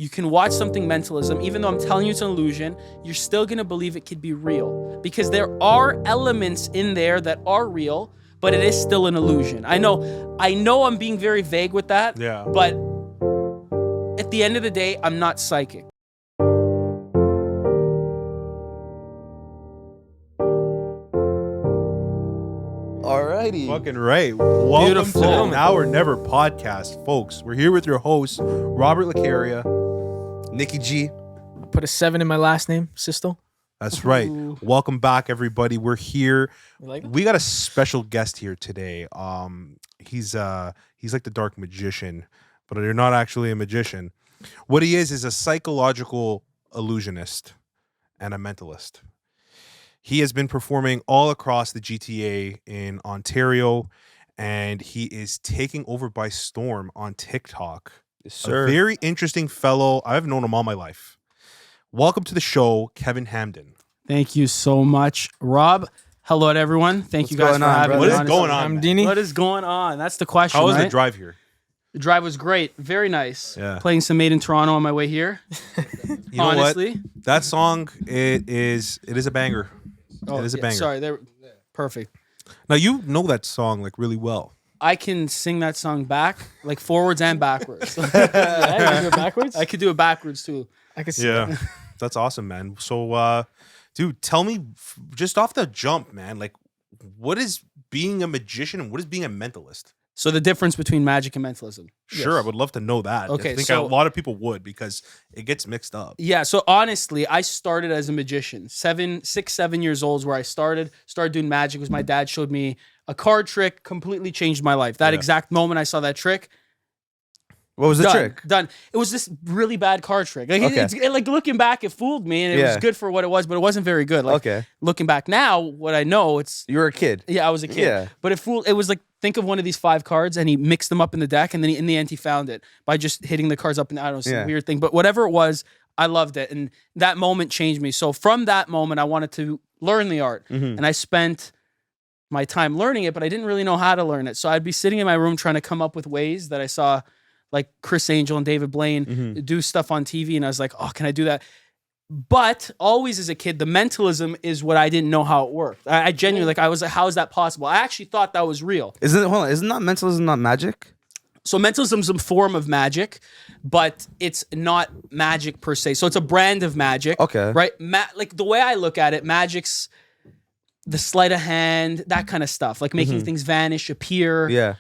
You can watch something mentalism, even though I'm telling you it's an illusion, you're still gonna believe it could be real because there are elements in there that are real, but it is still an illusion. I know I'm being very vague with that, but at the end of the day, I'm not psychic. Alrighty. Fucking right. Welcome Beautiful. to the Now or Never podcast, folks. We're here with your hosts, Robert Lacaria. Nikki G. Put a 7 in my last name, Sisto. That's right. Welcome back, everybody. We're here. You like it? We got a special guest here today. He's like the dark magician, but you're not actually a magician. What he is a psychological illusionist and a mentalist. He has been performing all across the GTA in Ontario, and he is taking over by storm on TikTok. Yes, sir. A very interesting fellow. I've known him all my life. Welcome to the show, Kevin Hamden. Thank you so much, Rob. Hello to everyone. Thank you guys for having me. What is going on? Hamdini? What is going on? That's the question. How was right? the drive here? The drive was great. Very nice. Yeah. Playing some Made in Toronto on my way here. You know Honestly. what? That song, it is a banger. Oh, It is a banger. Sorry, they're perfect. Now you know that song like really well. I can sing that song back, like forwards and backwards. Yeah, you can do it backwards. I could do it backwards too. I can see that. That's awesome, man. So, dude, tell me just off the jump, man. Like, what is being a magician and what is being a mentalist? So the difference between magic and mentalism. Sure, I would love to know that. Okay, I think so- a lot of people would because it gets mixed up. Yeah, so honestly, I started as a magician. 7 years old is where I started doing magic. Was my dad showed me a card trick, completely changed my life. That exact moment I saw that trick, What was the trick? done. It was this really bad card trick. Like, Okay. like looking back, it fooled me, and it was Yeah. good for what it was, but it wasn't very good. Like Okay. looking back now, what I know, it's You were a kid. yeah, I was a kid. Yeah. But it was like, think of one of these 5 cards, and he mixed them up in the deck, and then in the end he found it by just hitting the cards up, and I don't know, some Yeah. weird thing. But whatever it was, I loved it, and that moment changed me. So from that moment, I wanted to learn the art, and I spent my time learning it, but I didn't really know how to learn it. So I'd be sitting in my room trying to come up with ways that I saw like Chris Angel and David Blaine do stuff on TV, and I was like, oh, can I do that? But always as a kid, the mentalism is what I didn't know how it worked. I genuinely, like, I was like, how is that possible? I actually thought that was real. Isn't not mentalism not magic? So mentalism's a form of magic, but it's not magic per se. So it's a brand of magic. Okay. Right? Like the way I look at it, magic's the sleight of hand, that kind of stuff. Like making things vanish, appear. Yeah.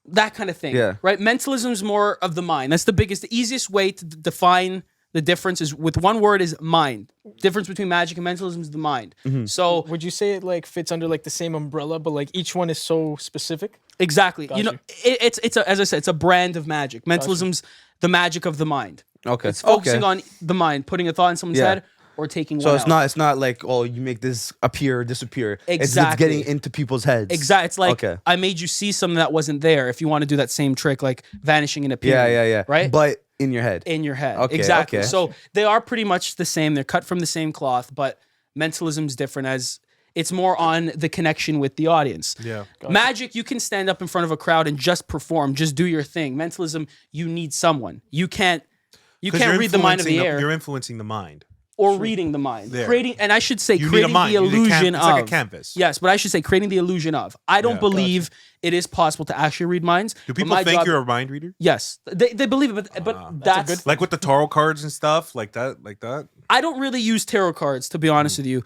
That kind of thing. Yeah. Right? Mentalism is more of the mind. That's the easiest way to define the difference is with one word is mind. Difference between magic and mentalism is the mind. So Would you say it like fits under like the same umbrella, but like each one is so specific? exactly. Got You know, you. it's a, as I said, it's a brand of magic. Mentalism's the magic of the mind. Okay. It's focusing on the mind, putting a thought in someone's Yeah. head or taking So one it's out. not like, oh, you make this appear or disappear. It's Exactly. getting into people's heads. Exactly. It's like Okay. I made you see something that wasn't there. If you want to do that same trick, like vanishing and appearing. Yeah. Right? But in your head. In your head. Okay, Exactly. okay. So they are pretty much the same. They're cut from the same cloth, but mentalism's different as it's more on the connection with the audience. Yeah. Magic, you can stand up in front of a crowd and just perform, just do your thing. Mentalism, you need someone. You can't read the mind of the air You're influencing the mind. or reading the mind. There. Creating, and I should say You need a creating mind. the You need a illusion it's of. like a canvas. Yes, but I should say creating the illusion of. I don't Yeah. believe it is possible to actually read minds. Do but people my think job- you're a mind reader? Yes, they believe it, but that's Like with the tarot cards and stuff, like that? I don't really use tarot cards, to be honest with you.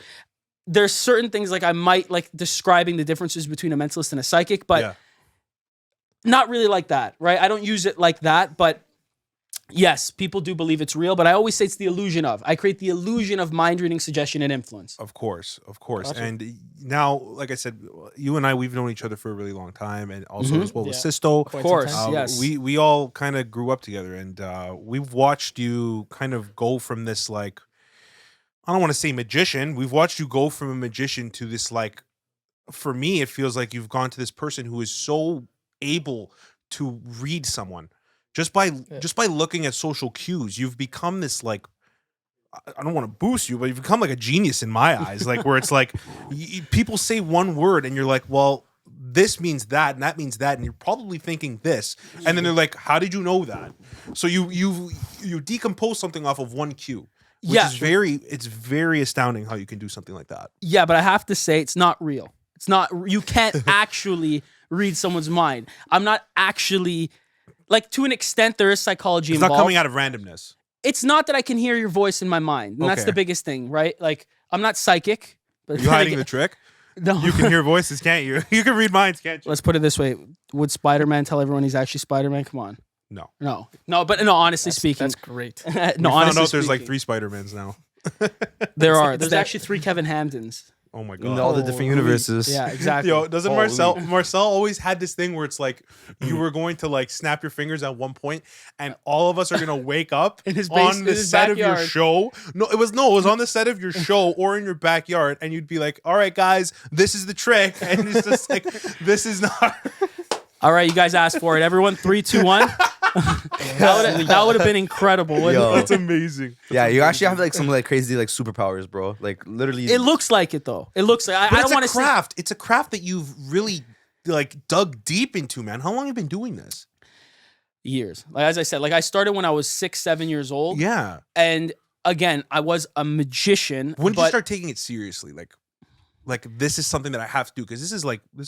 There's certain things like I might like describing the differences between a mentalist and a psychic, but Yeah. not really like that, right? I don't use it like that, but yes, people do believe it's real, but I always say it's the illusion of. I create the illusion of mind reading, suggestion, and influence. Of course. And now, like I said, you and I, we've known each other for a really long time, and also as well with Yeah. Sisto. Of course, yes. We all kind of grew up together, and we've watched you kind of go from this like, I don't want to say magician. We've watched you go from a magician to this like, for me, it feels like you've gone to this person who is so able to read someone just by looking at social cues. You've become this like, I don't want to boost you, but you've become like a genius in my eyes. Like where it's like people say one word and you're like, well, this means that, and that means that, and you're probably thinking this, and then they're like, how did you know that? So you decompose something off of one cue, which is very astounding how you can do something like that. Yeah, but I have to say it's not real. It's not. You can't actually read someone's mind. I'm not actually, like, to an extent there is psychology involved. It's not coming out of randomness. It's not that I can hear your voice in my mind, and that's the biggest thing, right? Like, I'm not psychic. But You hiding the trick? No. You can hear voices, can't you? You can read minds, can't you? Let's put it this way: would Spider-Man tell everyone he's actually Spider-Man? Come on. No. But honestly speaking, That's great. We found out there's like 3 Spider-Mans now. There are. There's actually 3 Kevin Hamdens. Oh my In god. all the different universes. Yeah, exactly. Yo, doesn't Holy. Marcel always had this thing where it's like you were going to like snap your fingers at one point, and all of us are gonna wake up In his on the in his set of your backyard. show. It was on the set of your show or in your backyard, and you'd be like, "All right, guys, this is the trick," and it's just like, "This is not." All right, you guys asked for it. Everyone, 3, 2, 1. That would have been incredible. Wouldn't Yo. it? That's amazing. Yeah, you actually have like some like crazy like superpowers, bro. Like literally. It looks like it though. It looks like I But don't it's want a to say. craft. It's a craft that you've really like dug deep into, man. How long have you been doing this? Years. Like, as I said, like I started when I was 6, 7 years old. Yeah. And again, I was a magician. When did you but, start taking it seriously? Like this is something that I have to do because this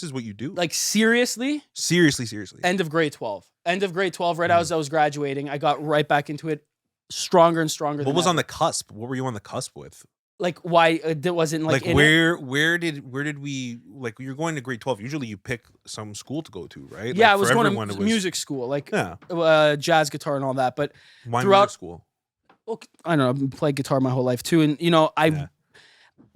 is what you do. like, seriously, seriously. end of grade 12. End of grade 12, right as I was graduating, I got right back into it, stronger and stronger. What was on the cusp? What were you on the cusp with? Like, why it wasn't like, in where did we like when you're going to grade 12? Usually you pick some school to go to, right? Yeah, Like, I was for going everyone, to it was- music school, like Yeah. jazz guitar and all that. But Why throughout- music school? well, I don't know, I've been playing guitar my whole life too, and you know, Yeah.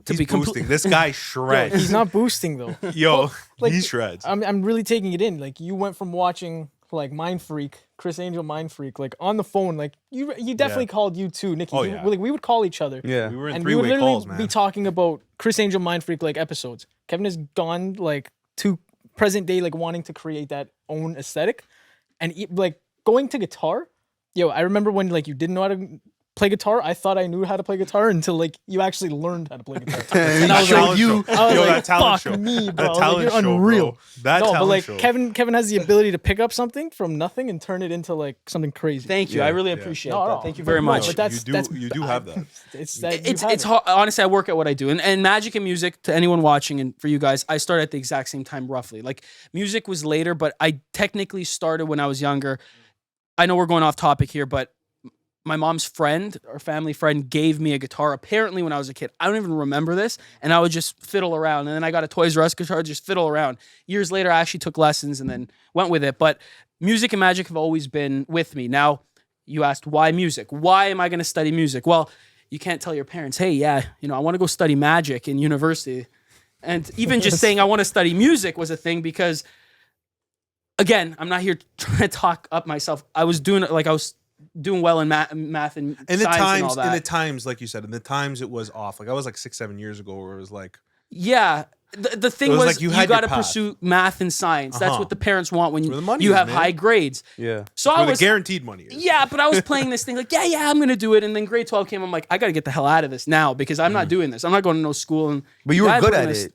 He's boosting. This guy shreds. He's not boosting though. Yo, like, he shreds. I'm really taking it in. Like you went from watching like Mind Freak, Chris Angel Mind Freak, like on the phone. Like you definitely called you too, Nikki. Oh, You- yeah. like, we would call each other. Yeah. We were in And we would 3-way literally calls, man. be talking about Chris Angel Mind Freak like episodes. Kevin has gone like to present day like wanting to create that own aesthetic, and like going to guitar. Yo, I remember when like you didn't know how to play guitar. I thought I knew how to play guitar until like you actually learned how to play guitar. And I he was showed like- you. I was Yo, like, that talent fuck show. me, bro. That Like, talent you're show, unreal. bro. That No, but talent like show. Kevin has the ability to pick up something from nothing and turn it into like something crazy. Thank you. Yeah. I really Yeah. appreciate No, that. no, Thank you but very no, much. but that's- you do have that. It's that It's hard. Honestly, I work at what I do, and magic and music, to anyone watching and for you guys, I started at the exact same time roughly. Like, music was later, but I technically started when I was younger. I know we're going off topic here, but my mom's friend or family friend gave me a guitar apparently when I was a kid. I don't even remember this, and I would just fiddle around, and then I got a Toys R Us guitar, just fiddle around. Years later, I actually took lessons and then went with it, but music and magic have always been with me. Now, you asked why music? Why am I going to study music? Well, you can't tell your parents, hey, yeah, you know, I want to go study magic in university. And even just saying I want to study music was a thing because, again, I'm not here trying to talk up myself. I was doing well in math and science and all that. In the times, like you said, in the times it was off. Like I was like 6, 7 years ago where it was like, Yeah. The thing It was was, like you you had got your to path. pursue math and science. That's Uh-huh. what the parents want when where the money you is, have man. high grades. Yeah. So I where the was, guaranteed money is. yeah, but I was playing this thing like, yeah, I'm going to do it. And then grade 12 came. I'm like, I got to get the hell out of this now because I'm not doing this. I'm not going to no school. And But you were guy good put at this- it.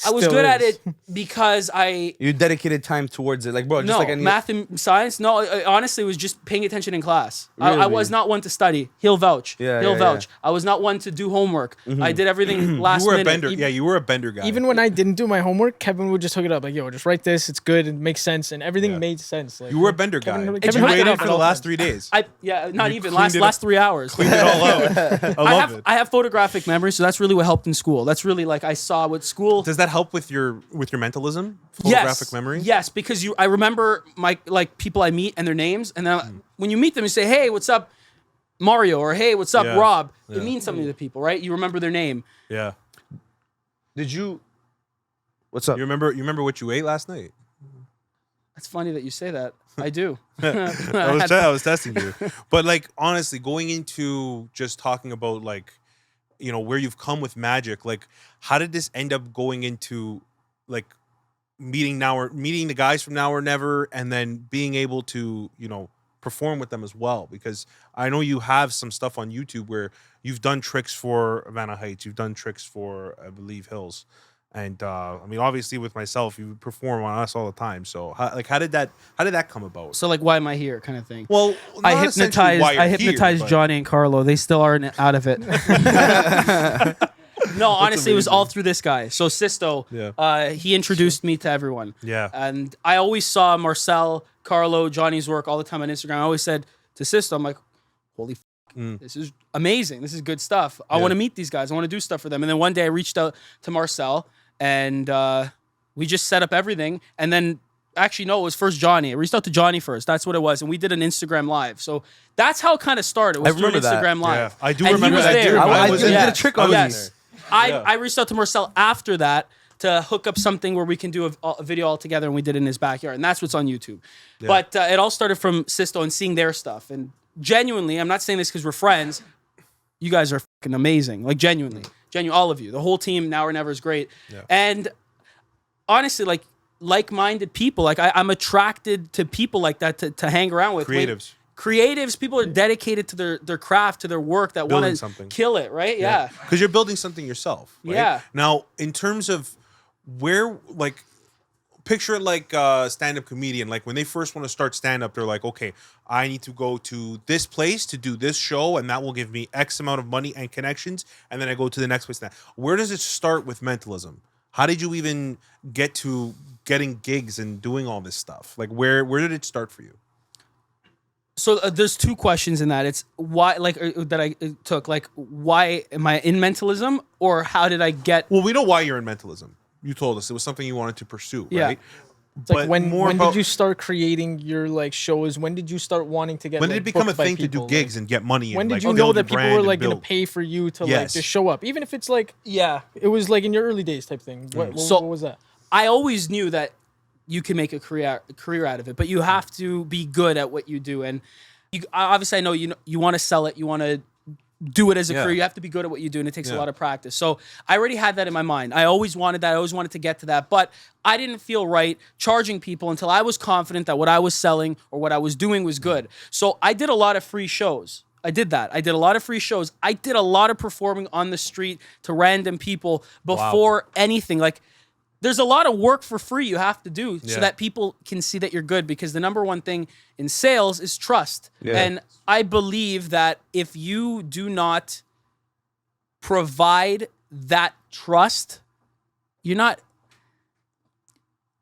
I was Still good at is. it because I You dedicated time towards it. Like, bro, just no like any. math and science. No, honestly, it was just paying attention in class. I Really? was not one to study. He'll vouch. Yeah, He'll yeah, vouch. I was not one to do homework. I did everything last You were a minute. bender. Yeah, you were a bender guy. Even when I didn't do my homework, Kevin would just hook it up like, "Yo, just write this. It's good. It makes sense." And everything Yeah. made sense. Like, you were a bender Kevin- guy. Kevin you hooked it waited up for at the all last times. 3 days. Not You even cleaned it last 3 hours. Cleaned it all out. I love it. I have photographic memory, so that's really what helped in school. That's really like I saw what school. Does that help with your mentalism? Photographic memory? Yes, because I remember my people I meet and their names, and then when you meet them, you say, "Hey, what's up, Mario?" or "Hey, what's up, Yeah. Rob?" It Yeah. means something to people, right? You remember their name. Yeah. Did you? What's up? You remember what you ate last night? It's funny that you say that. I do. I was testing you. But like honestly, going into just talking about like, you know, where you've come with magic, like how did this end up going into like meeting the guys from Now or Never and then being able to, you know, perform with them as well? Because I know you have some stuff on YouTube where you've done tricks for Havana Heights, you've done tricks for I believe Hills. And I mean, obviously, with myself, you perform on us all the time. So, how did that come about? So like, why am I here, kind of thing. Well, I not essentially why you're hypnotized here, Johnny and Carlo. They still aren't out of it. No, honestly, it was all through this guy. So Sisto, he introduced me to everyone. Yeah. And I always saw Marcel, Carlo, Johnny's work all the time on Instagram. I always said to Sisto, I'm like, holy this is amazing. This is good stuff. I want to meet these guys. I want to do stuff for them. And then one day I reached out to Marcel and we just set up everything. And then actually, no, it was first Johnny. I reached out to Johnny first. That's what it was. And we did an Instagram live. So that's how it kind of started. It was through an Instagram live. Yeah. I do And remember he was that. there. I did a trick on Yes. you. I reached out to Marcel after that to hook up something where we can do a video all together, and we did it in his backyard. And that's what's on YouTube. Yeah. But it all started from Sisto and seeing their stuff. And genuinely, I'm not saying this because we're friends. You guys are fucking amazing. Like, genuinely, all of you. The whole team, Now or Never, is great. Yeah. And honestly, like-minded people, like I'm attracted to people like that to hang around with. Creatives, people are dedicated to their craft, to their work, that want to kill it, right? Yeah. Because you're building something yourself. Right? Yeah. Now, in terms of where, like, picture it like a stand-up comedian. Like, when they first want to start stand-up, they're like, okay, I need to go to this place to do this show, and that will give me X amount of money and connections, and then I go to the next place. Now, where does it start with mentalism? How did you even get to getting gigs and doing all this stuff? Like, where did it start for you? So there's two questions in that. It's why, like, that I took. Like, why am I in mentalism, or how did I get? Well, we know why you're in mentalism. You told us it was something you wanted to pursue, right? It's like, when did you start creating your like shows? When did you start wanting to get? When did like, it become a booked by thing to do people? gigs and get money? When and, did like, you know build that your people brand were like and going to build? pay for you to like just show up, even if it's like it was like in your early days type thing? What was that? I always knew that you can make a career out of it, but you have to be good at what you do. And obviously, I know you want to sell it, you want to do it as a career. You have to be good at what you do, and it takes a lot of practice. So I already had that in my mind. I always wanted that. I always wanted to get to that, but I didn't feel right charging people until I was confident that what I was selling or what I was doing was good. So I did a lot of free shows. I did that. I did a lot of free shows. I did a lot of performing on the street to random people before anything. Like, there's a lot of work for free you have to do so that people can see that you're good, because the number one thing in sales is trust. Yeah. And I believe that if you do not provide that trust, no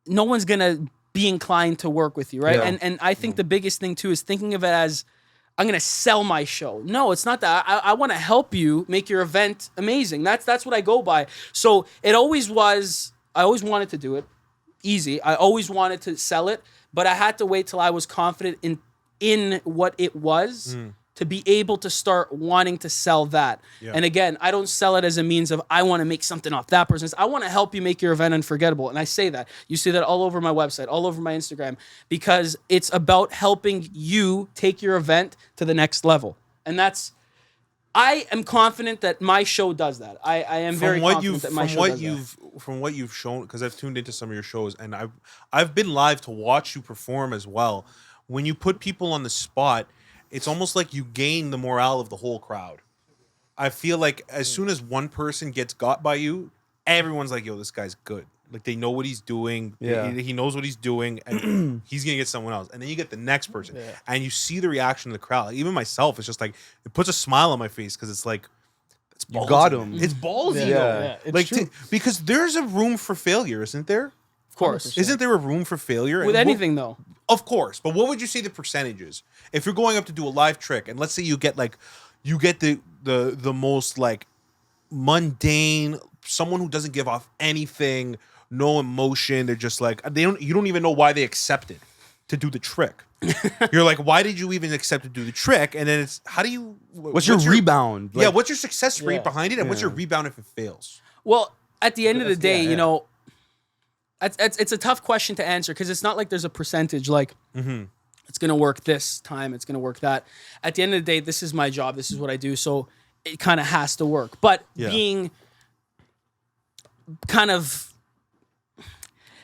one's going to be inclined to work with you, right? Yeah. And I think the biggest thing too is thinking of it as, I'm going to sell my show. No, it's not that. I want to help you make your event amazing. That's what I go by. So it always was, I always wanted to do it easy. I always wanted to sell it, but I had to wait till I was confident in what it was to be able to start wanting to sell that. Yeah. And again, I don't sell it as a means of I want to make something off that person. I want to help you make your event unforgettable. And I say that. You see that all over my website, all over my Instagram, because it's about helping you take your event to the next level. And I am confident that my show does that. I am very confident that my show does that. From what you've shown, because I've tuned into some of your shows, and I've been live to watch you perform as well. When you put people on the spot, it's almost like you gain the morale of the whole crowd. I feel like as soon as one person gets got by you, everyone's like, yo, this guy's good. Like, they know what he's doing. Yeah. He knows what he's doing, and he's going to get someone else. And then you get the next person, and you see the reaction of the crowd. Even myself, it's just like, it puts a smile on my face, because it's like, it's ballsy. You got him. It's ballsy, yeah. though. Like, because there's a room for failure, isn't there? Of course. 100%. Isn't there a room for failure? With anything, though. Of course. But what would you say the percentages? If you're going up to do a live trick, and let's say you get the most like mundane, someone who doesn't give off anything, no emotion, they're just like, you don't even know why they accepted to do the trick. You're like, why did you even accept to do the trick? And then it's, what's your rebound? Like, what's your success rate behind it, and what's your rebound if it fails? Well, at the end of the day, you know, it's a tough question to answer, because it's not like there's a percentage like it's going to work this time, it's going to work that. At the end of the day, this is my job, this is what I do, so it kind of has to work. But being kind of,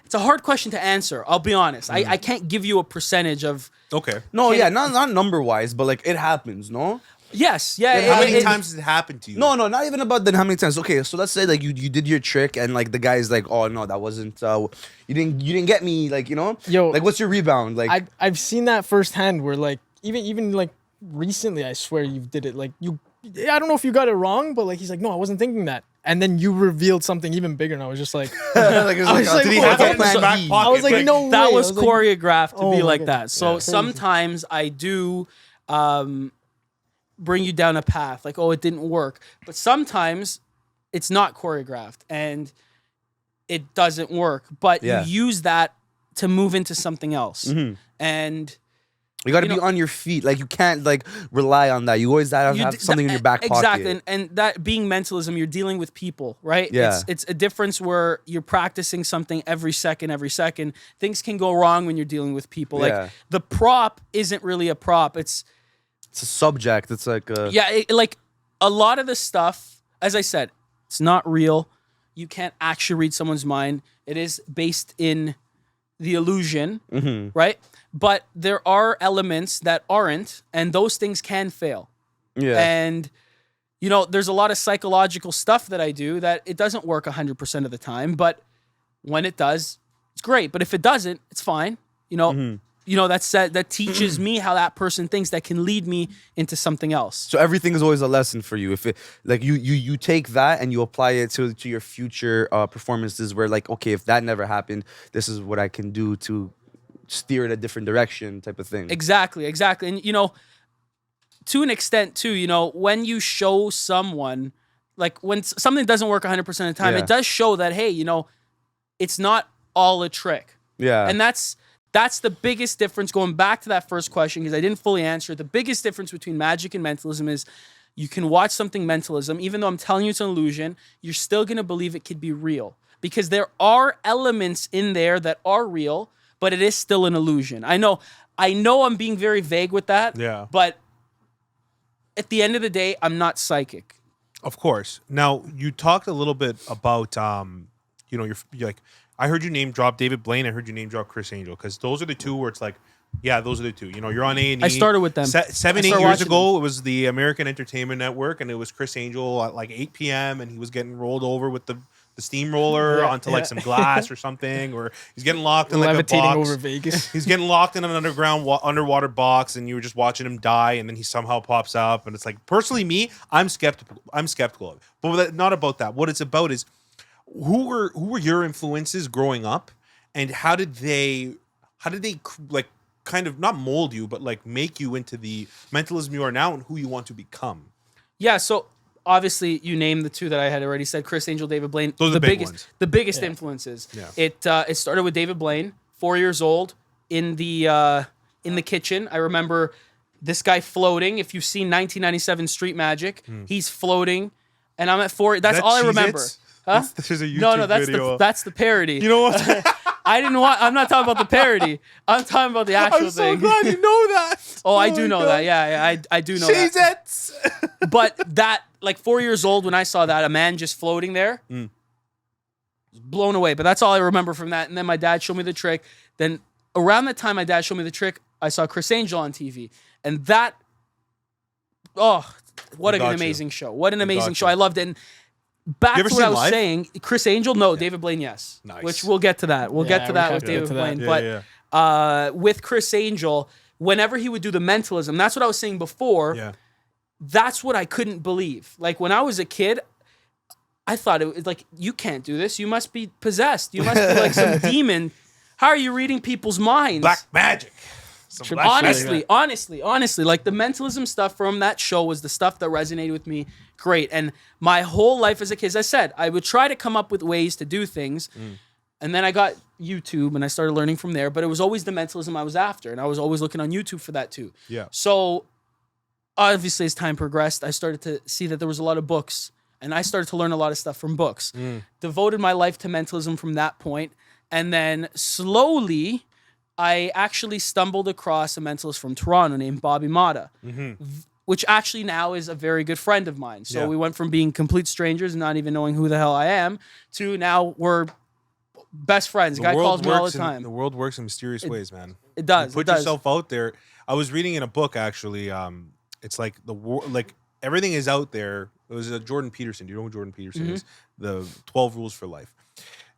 it's a hard question to answer, I'll be honest. I can't give you a percentage of... Okay. No, not number-wise, but like it happens, no? Yes, yeah. And How it- many it- times has it happened to you? No, not even about then how many times. Okay, so let's say like you did your trick and like the guy's like, oh no, that wasn't you didn't get me, like, you know? Yo, like what's your rebound? Like I've seen that firsthand where like even like recently, I swear you did it. Like I don't know if you got it wrong, but like he's like, no, I wasn't thinking that. And then you revealed something even bigger, and I was just like, like, it's I was like, Did he oh, have it in plan his back B. pocket? I was like, no way. That I was like, choreographed to oh be my like God. that. So Yeah. sometimes I do bring you down a path like, oh, it didn't work. But sometimes it's not choreographed and it doesn't work. But Yeah. you use that to move into something else. And you got to you be know- on your feet. Like you can't like rely on that. You always have you have d- something in your back pocket. Exactly. And that being mentalism, you're dealing with people, right? Yeah. It's a difference where you're practicing something every second. Things can go wrong when you're dealing with people. Yeah. Like the prop isn't really a prop. It's It's a subject. It's like like a lot of the stuff, as I said, it's not real. You can't actually read someone's mind. It is based in the illusion, right? But there are elements that aren't, and those things can fail. yeah. And, you know, there's a lot of psychological stuff that I do that it doesn't work 100% of the time. But when it does, it's great. But if it doesn't, it's fine. You know, that teaches me how that person thinks that can lead me into something else. So everything is always a lesson for you. If it like you take that and you apply it to your future performances, where like, okay, if that never happened, this is what I can do to steer it a different direction, type of thing. Exactly. And, you know, to an extent too, you know, when you show someone, like when something doesn't work 100% of the time, Yeah. it does show that, hey, you know, it's not all a trick. Yeah. And that's the biggest difference, going back to that first question, because I didn't fully answer it. The biggest difference between magic and mentalism is you can watch something mentalism, even though I'm telling you it's an illusion, you're still going to believe it could be real. Because there are elements in there that are real, but it is still an illusion. I know I'm being very vague with that. Yeah. But at the end of the day, I'm not psychic. Of course. Now, you talked a little bit about, you know, you're like, I heard you name drop David Blaine. I heard you name drop Chris Angel, because those are the two where it's like, yeah, those are the two. You know, you're on A&E. I started with them. 7, I 8 started years watching ago, it was the American Entertainment Network, and it was Chris Angel at like 8 p.m., and he was getting rolled over with the steamroller onto like some glass or something, or he's getting locked in like a levitating box. over Vegas. He's getting locked in an underwater box, and you were just watching him die, and then he somehow pops up, and it's like, personally, me, I'm skeptical of it. But not about that. What it's about is who were your influences growing up, and how did they like kind of not mold you, but like make you into the mentalism you are now and who you want to become? Yeah, so obviously you named the two that I had already said, Chris Angel, David Blaine. Those are the big biggest, ones. The biggest influences. Yeah. It started with David Blaine, 4 years old, in the kitchen. I remember this guy floating. If you've seen 1997 Street Magic, he's floating, and I'm at 4. That's all I remember. Cheez-Its? Huh? There's a YouTube No, that's video. that's the parody. You know what? I didn't want. I'm not talking about the parody. I'm talking about the actual I'm so thing. glad you know that. Oh, I my do know God. that. Yeah, I do know that. Cheez-Its. But that, like 4 years old, when I saw that, a man just floating there, blown away. But that's all I remember from that. And then my dad showed me the trick. Then around the time my dad showed me the trick, I saw Chris Angel on TV, and that, oh, what Got an you. amazing show! What an Got amazing you. show! I loved it. And back You ever to what I seen was live? saying, Chris Angel, no, David Blaine, yes. Nice. Which we'll get to that. We'll Yeah, get to we that have with to get David to that. Blaine. Yeah, But with Chris Angel, whenever he would do the mentalism, that's what I was saying before. Yeah. That's what I couldn't believe. Like when I was a kid, I thought it was like, you can't do this. You must be possessed. You must be like some demon. How are you reading people's minds? Black magic. Some Triple black magic. Honestly, like the mentalism stuff from that show was the stuff that resonated with me great. And my whole life as a kid, as I said, I would try to come up with ways to do things. And then I got YouTube and I started learning from there, but it was always the mentalism I was after. And I was always looking on YouTube for that too. Yeah. So obviously as time progressed, I started to see that there was a lot of books and I started to learn a lot of stuff from books. Devoted my life to mentalism from that point. And then slowly I actually stumbled across a mentalist from Toronto named Bobby Mata, which actually now is a very good friend of mine. So Yeah. we went from being complete strangers and not even knowing who the hell I am to now we're best friends. The guy calls me all the time. The world works in mysterious ways, man. It does. You put it does. yourself out there. I was reading in a book actually. It's like the world, like everything is out there. It was Jordan Peterson. Do you know who Jordan Peterson is? The 12 Rules for Life.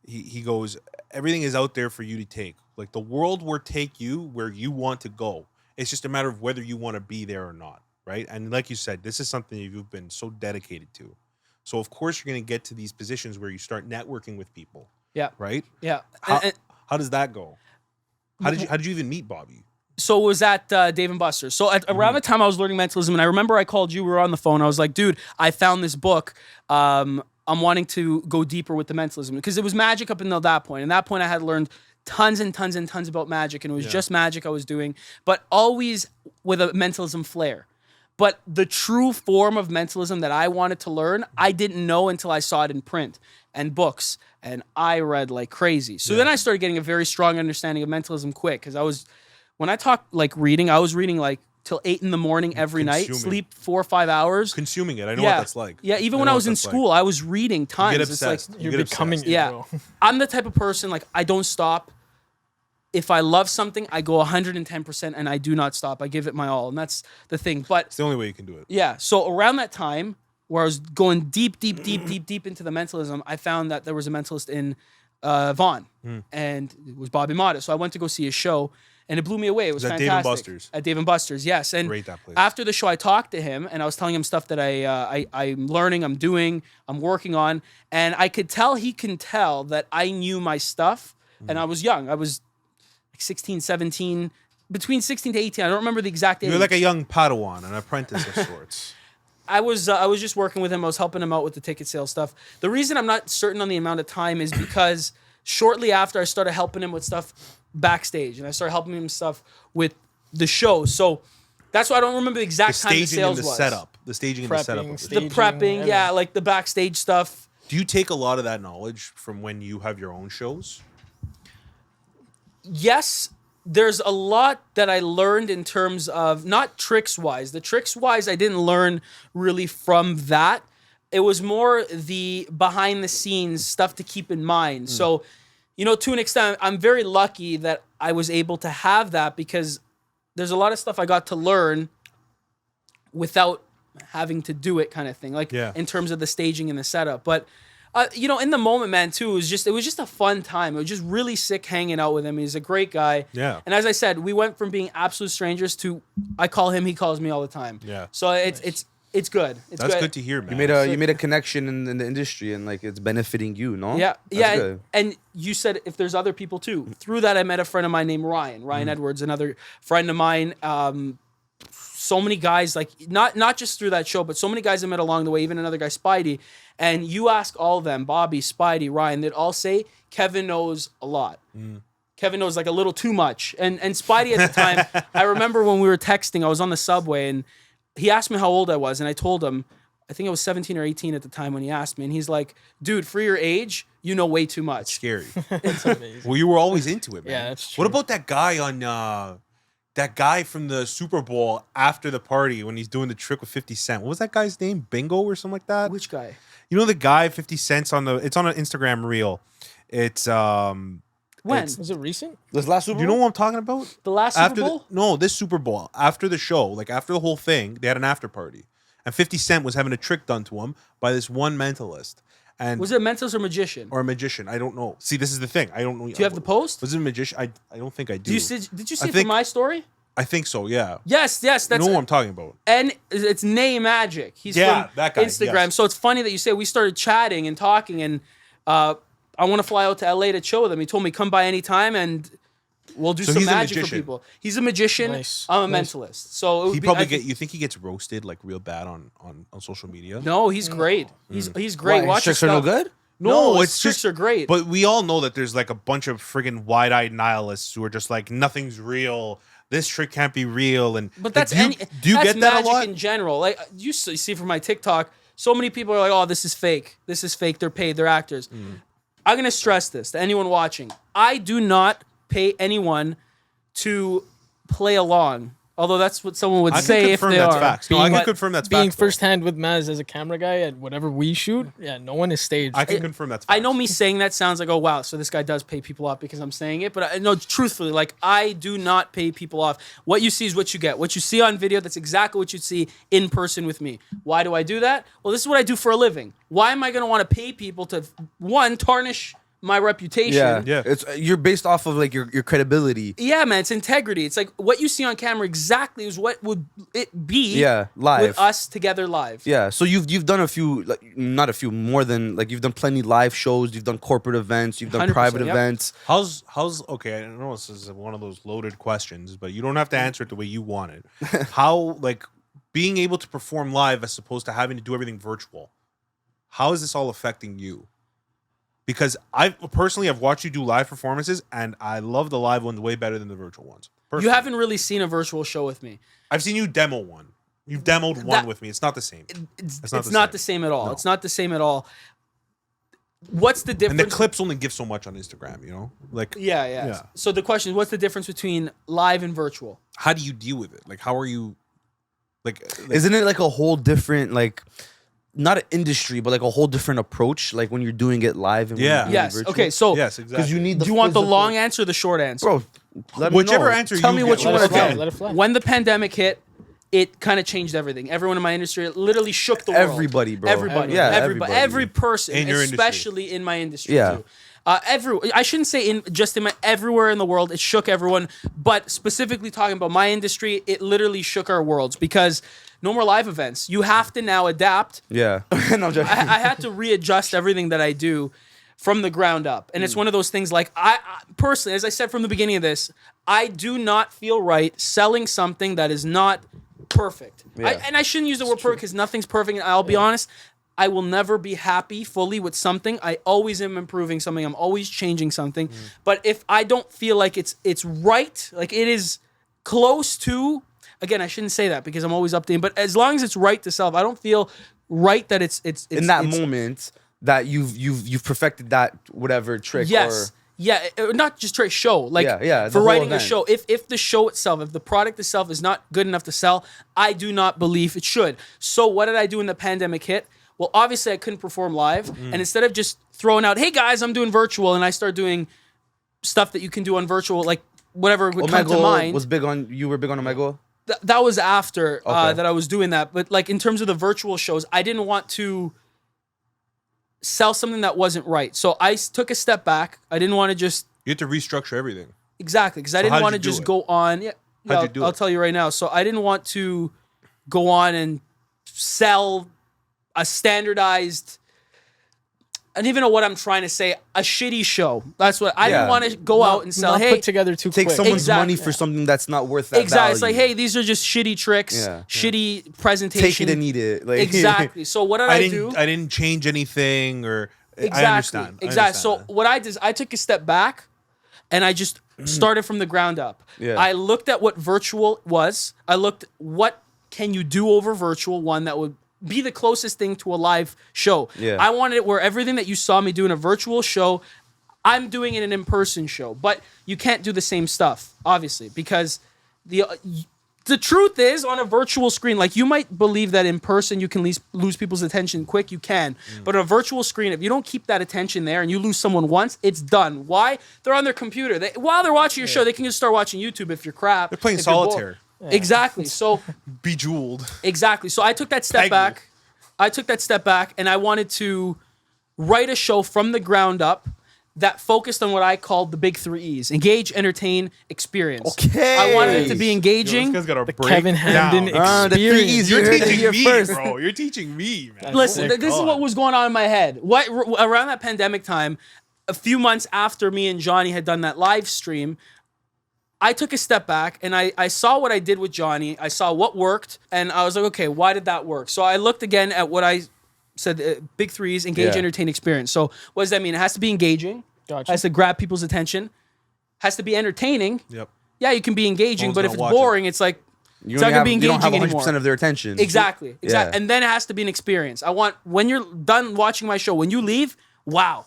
He goes, everything is out there for you to take. Like the world will take you where you want to go. It's just a matter of whether you want to be there or not, right? And like you said, this is something you've been so dedicated to. So of course you're going to get to these positions where you start networking with people. Yeah. Right? Yeah. How does that go? How did you even meet Bobby? So it was at Dave & Buster's. So around the time I was learning mentalism, and I remember I called you, we were on the phone. I was like, dude, I found this book. I'm wanting to go deeper with the mentalism because it was magic up until that point. And that point I had learned tons and tons and tons about magic, and it was just magic I was doing, but always with a mentalism flair. But the true form of mentalism that I wanted to learn, I didn't know until I saw it in print and books, and I read like crazy. So then I started getting a very strong understanding of mentalism quick, because when I talk like reading, I was reading like till 8 a.m. every night, sleep 4 or 5 hours. Consuming it. I know what that's like. Yeah, even when I was in school, I was reading tons. You get obsessed. It's You're becoming it, bro. I'm the type of person, like, I don't stop. If I love something, I go 110% and I do not stop. I give it my all, and that's the thing. But it's the only way you can do it. Yeah, so around that time where I was going deep into the mentalism, I found that there was a mentalist in Vaughan, and it was Bobby Motta. So I went to go see his show, and it blew me away. It was fantastic. Dave & Buster's? At Dave & Buster's, yes. And Great, that place. after the show, I talked to him, and I was telling him stuff that I'm learning, I'm doing, I'm working on, and I could tell he can tell that I knew my stuff, and I was young. I was like 16, 17, between 16 to 18. I don't remember the exact age. You're like a young Padawan, an apprentice of sorts. I was just working with him. I was helping him out with the ticket sales stuff. The reason I'm not certain on the amount of time is because shortly after I started helping him with stuff backstage, and I started helping him stuff with the show. So that's why I don't remember the exact time the sales was. The staging and the setup. The prepping, yeah, like the backstage stuff. Do you take a lot of that knowledge from when you have your own shows? Yes, there's a lot that I learned in terms of, not tricks wise. The tricks wise, I didn't learn really from that. It was more the behind the scenes stuff to keep in mind. So, to an extent, I'm very lucky that I was able to have that, because there's a lot of stuff I got to learn without having to do it, kind of thing. Like in terms of the staging and the setup. But in the moment, man, too, it was just a fun time. It was just really sick hanging out with him. He's a great guy. Yeah. And as I said, we went from being absolute strangers to I call him, he calls me all the time. Yeah. So it's good. That's good to hear, man. You made a connection in the industry, and like it's benefiting you, no? Yeah. That's yeah. good. And you said if there's other people too. Through that, I met a friend of mine named Ryan Edwards, another friend of mine. So many guys, like not just through that show, but so many guys I met along the way, even another guy, Spidey. And you ask all of them, Bobby, Spidey, Ryan, they'd all say Kevin knows a lot. Kevin knows like a little too much. And Spidey at the time, I remember when we were texting, I was on the subway, and he asked me how old I was, and I told him, I think I was 17 or 18 at the time when he asked me, and he's like, dude, for your age, you know way too much. Scary. It's amazing. Well, you were always into it, man. Yeah, that's true. What about that guy on that guy from the Super Bowl after the party when he's doing the trick with 50 Cent? What was that guy's name? Bingo or something like that? Which guy? You know the guy 50 Cent's it's on an Instagram reel. It's When? Was it recent? This last Super Do you know what I'm talking about? The last Super Bowl? No, this Super Bowl. After the show, like after the whole thing, they had an after party. And 50 Cent was having a trick done to him by this one mentalist. And Was it a mentalist or magician? or a magician? I don't know. See, this is the thing. I don't know. Do you have the post? Was it a magician? I don't think I do. Did you see it think- from my story? I think so, yeah. Yes, that's You know what I'm talking about. and it's Nay Magic. He's Yeah, from that guy, Instagram. yes. So it's funny that you say we started chatting and talking, and I want to fly out to LA to chill with him. He told me come by anytime and we'll do So some he's a magic for magician. people. He's a magician. Nice. I'm a Nice. mentalist. So it would He be, probably you think he gets roasted like real bad on social media? No, he's great. He's great. Why, Watch his tricks are no stuff. good? No, it's his tricks just- are great. But we all know that there's like a bunch of friggin' wide-eyed nihilists who are just like nothing's real. This trick can't be real. And But that's do you, do you that's get that magic a lot? in general. Like you see from my TikTok, so many people are like, "Oh, this is fake. This is fake. They're paid. They're actors." I'm gonna stress this to anyone watching. I do not pay anyone to play along. Although that's what someone would I can say if confirm they that's are. facts. No, I Being- can confirm that's Being facts. though. firsthand with Maz as a camera guy at whatever we shoot, yeah, no one is staged. I can confirm that's I facts. know me saying that sounds like, oh wow, so this guy does pay people off because I'm saying it, but I know truthfully, like I do not pay people off. What you see is what you get. What you see on video, that's exactly what you'd see in person with me. Why do I do that? Well, this is what I do for a living. Why am I going to want to pay people to one tarnish my reputation? Yeah. It's you're based off of like your credibility. Yeah, man, it's integrity. It's like what you see on camera exactly is what would it be Yeah, live. with us together live. Yeah, so you've done a few, like not a few, more than like you've done plenty live shows, you've done corporate events, you've done 100%, private yep. events. How's okay? I know this is one of those loaded questions, but you don't have to answer it the way you want it. How, like, being able to perform live as opposed to having to do everything virtual? How is this all affecting you? Because I personally have watched you do live performances, and I love the live ones way better than the virtual ones. You Personally. haven't really seen a virtual show with me. I've seen you demo one. You've demoed one That- with me. It's not the same. It's not not, the the same. same at all. No. It's not the same at all. What's the And difference? the clips only give so much on Instagram, you know? Like, Yeah. Yeah. So the question is, what's the difference between live and virtual? how do you deal with it? Like, how are you, like Isn't it like a whole different, like, not an industry, but like a whole different approach, like when you're doing it live and when Yeah. you're doing it Yes. virtual? Okay. So yes, because exactly. you need. do you want the physical- long answer or the short answer? bro? Let me Whichever know. answer Tell you me get, what you let want us to know. do. Let it fly. When the pandemic hit, it kind of changed everything. Everyone in my industry, it literally shook the world. Everybody, bro. Everybody. Yeah, everybody. Every person, In your industry. especially in my industry Yeah. too. I shouldn't say everywhere in the world. It shook everyone, but specifically talking about my industry, it literally shook our worlds because no more live events. You have to now adapt. Yeah. No, I'm joking. I had to readjust everything that I do from the ground up. And it's one of those things like I personally, as I said from the beginning of this, I do not feel right selling something that is not perfect. Yeah. And I shouldn't use the word perfect because nothing's perfect. And I'll be honest, I will never be happy fully with something. I always am improving something. I'm always changing something. But if I don't feel like it's right, like it is close to, again, I shouldn't say that because I'm always updating, but as long as it's right to self, I don't feel right that it's in that moment that you've perfected that whatever trick. Yes. Yeah, not just trick show. Like Yeah, the for whole writing a event. show, if the show itself, if the product itself is not good enough to sell, I do not believe it should. So what did I do when the pandemic hit? Well, obviously I couldn't perform live, and instead of just throwing out, "Hey guys, I'm doing virtual," and I start doing stuff that you can do on virtual, like whatever would come to mind. was big on. You were big on Omegle. That was after Okay. that I was doing that. But like in terms of the virtual shows, I didn't want to sell something that wasn't right. So I took a step back. I didn't want to just You have to restructure everything. exactly because I So didn't how'd want to you do just it? go on. Yeah, How'd you do I'll it? tell you right now. So I didn't want to go on and sell a standardized. I don't even know what I'm trying to say. A shitty show. That's what I Yeah. didn't want to go out and sell. Not Hey, put together too Take quick. someone's Exactly. money for something that's not worth that exactly. It's like, value. hey, these are just shitty tricks, Yeah. shitty presentation. Take it and eat it. Like, Exactly. So what did I, do? I didn't change anything, or Exactly. I understand. I Exactly. understand So what I did is I took a step back and I just started from the ground up. Yeah. I looked at what virtual was. I looked what can you do over virtual, one that would be the closest thing to a live show. Yeah. I wanted it where everything that you saw me do in a virtual show, I'm doing it in an in-person show. But you can't do the same stuff, obviously, because the truth is on a virtual screen, like you might believe that in person you can lose people's attention quick. You can. But on a virtual screen, if you don't keep that attention there and you lose someone once, it's done. Why? They're on their computer. While they're watching your show, they can just start watching YouTube if you're crap. They're playing if you're bored. solitaire. Exactly. So Bejeweled. exactly. So I took that step Peggle. back. I took that step back and I wanted to write a show from the ground up that focused on what I called the big 3 E's: engage, entertain, experience. Okay. I wanted it to be Yo, engaging. this guy's got a break Kevin Hamden down. the 3 experience. E's. You You're heard it teaching here me, first. bro. You're teaching me, man. Listen, Oh, this is God. what was going on in my head. Around that pandemic time, a few months after me and Johnny had done that live stream, I took a step back and I saw what I did with Johnny. I saw what worked, and I was like, okay, why did that work? So I looked again at what I said, big 3 E's: engage, Yeah. entertain, experience. So what does that mean? It has to be engaging. Gotcha. Has to grab people's attention. Has to be entertaining. Yep. Yeah, you can be engaging, Phone's but if not it's watching. boring, it's like You it's not gonna be you don't have engaging 100% anymore. of their attention. Exactly. Yeah. And then it has to be an experience. I want, when you're done watching my show, when you leave, wow,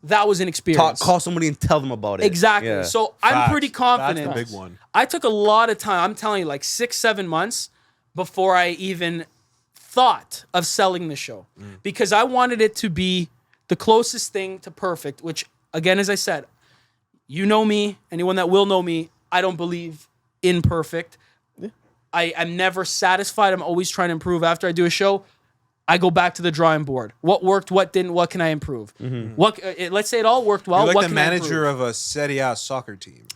that was an experience. Call somebody and tell them about it. Exactly. Yeah. So I'm pretty confident. That's the big one. I took a lot of time. I'm telling you, like 6-7 months before I even thought of selling the show, because I wanted it to be the closest thing to perfect. Which, again, as I said, you know me. Anyone that will know me, I don't believe in perfect. I'm never satisfied. I'm always trying to improve. After I do a show, I go back to the drawing board. What worked? What didn't? What can I improve? Let's say it all worked well. You're like what the can manager I of a Serie A soccer team.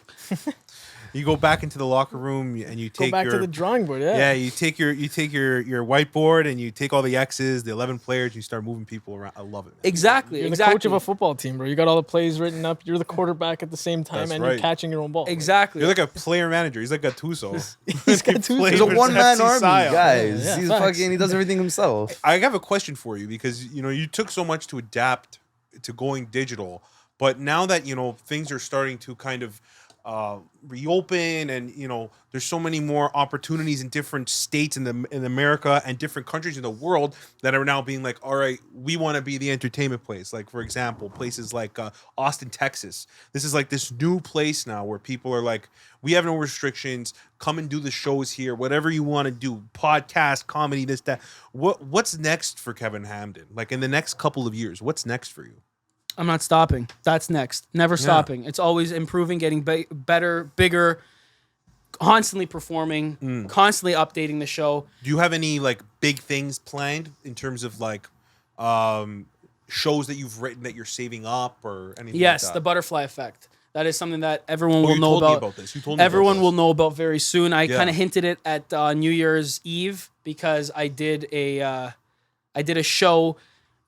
You go back into the locker room and you Go take back your to the drawing board. Yeah. yeah, you take your whiteboard and you take all the X's, the 11 players, and you start moving people around. I love it, man. Exactly. You're exactly. the coach of a football team, bro. You got all the plays written up. You're the quarterback at the same time, That's and right. you're catching your own ball. Exactly. You're like a player manager. He's like Gattuso. He's Gattuso. plays He's a with one-man FC army, style. guys. Yeah, He's facts. fucking. He does everything himself. I have a question for you because you took so much to adapt to going digital, but now that things are starting to kind of reopen, and there's so many more opportunities in different states in America and different countries in the world that are now being like, all right, we want to be the entertainment place. Like, for example, places like Austin, Texas. This is like this new place now where people are like, we have no restrictions. Come and do the shows here. Whatever you want to do, podcast, comedy, this, that. What's next for Kevin Hamden? Like in the next couple of years, what's next for you? I'm not stopping. That's next. Never stopping. It's always improving, getting better, bigger, constantly performing, constantly updating the show. Do you have any like big things planned in terms of like shows that you've written that you're saving up or anything? Yes, like that? the butterfly effect. That is something that everyone will you know told me about. about this. You told me Everyone about will this. know about very soon. I Yeah. kind of hinted it at New Year's Eve because I did a show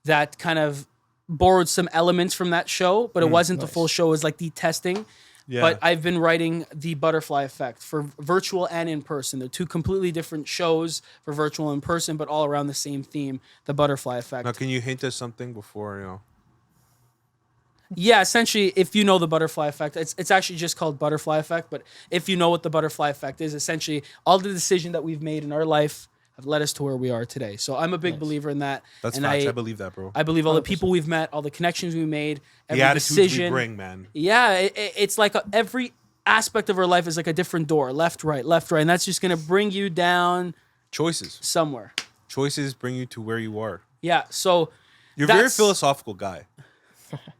that kind of borrowed some elements from that show, but it wasn't the full show. It was like the testing. Yeah. But I've been writing the butterfly effect for virtual and in person. They're two completely different shows for virtual and in person, but all around the same theme, the butterfly effect. Now, can you hint us something before Yeah, essentially, if you know the butterfly effect, it's actually just called butterfly effect. But if you know what the butterfly effect is, essentially all the decision that we've made in our life have led us to where we are today. So I'm a big believer in that. That's and facts. I believe that, bro. I believe all the people we've met, all the connections we made, every The attitudes decision. we bring, man. Yeah, it's like every aspect of our life is like a different door, left, right, and that's just gonna bring you down Choices. somewhere. Choices bring you to where you are. Yeah, so You're a very that's- philosophical guy.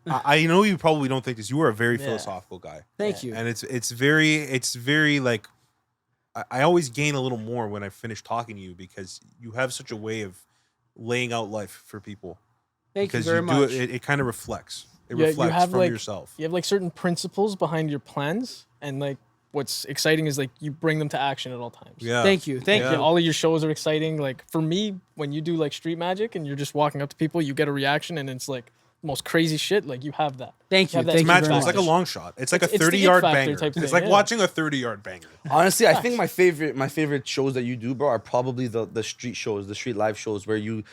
I know you probably don't think this. You are a very philosophical guy. Thank you. And it's very like I always gain a little more when I finish talking to you because you have such a way of laying out life for people. Thank you Because very do much. it kind of reflects. It Yeah, you reflects have, from like- yourself. You have like certain principles behind your plans, and like what's exciting is like you bring them to action at all times. Yeah. Thank you. Thank Yeah. you. All of your shows are exciting. Like for me, when you do like street magic and you're just walking up to people, you get a reaction, and it's like the most crazy shit. Like you have that. Thank you. have that Thank you Magic. very It's much. like a long shot. It's like a It's the it 30-yard factor banger. type It's thing, like yeah. watching a 30-yard banger. Honestly, I think my favorite shows that you do, bro, are probably the street shows, the street live shows where you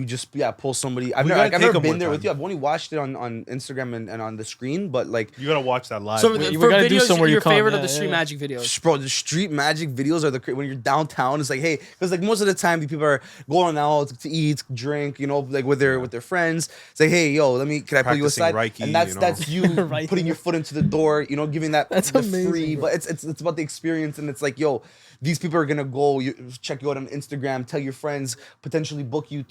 just pull somebody. I've gotta take never 'em been one there with time. you. I've only watched it on Instagram and on the screen, but like, You gotta watch that live. So We for gotta do videos, somewhere you your come, favorite yeah, of the street yeah. magic videos. bro, the street magic videos are when you're downtown. It's like, hey, because like most of the time the people are going out to eat, drink, like with their friends. It's like, hey, yo, can I pull you Practicing aside? Reiki, And that's you Reiki. putting your foot into the door, giving that That's the amazing, free. bro. But it's about the experience, and it's like, yo, these people are gonna go check you out on Instagram, tell your friends, potentially book you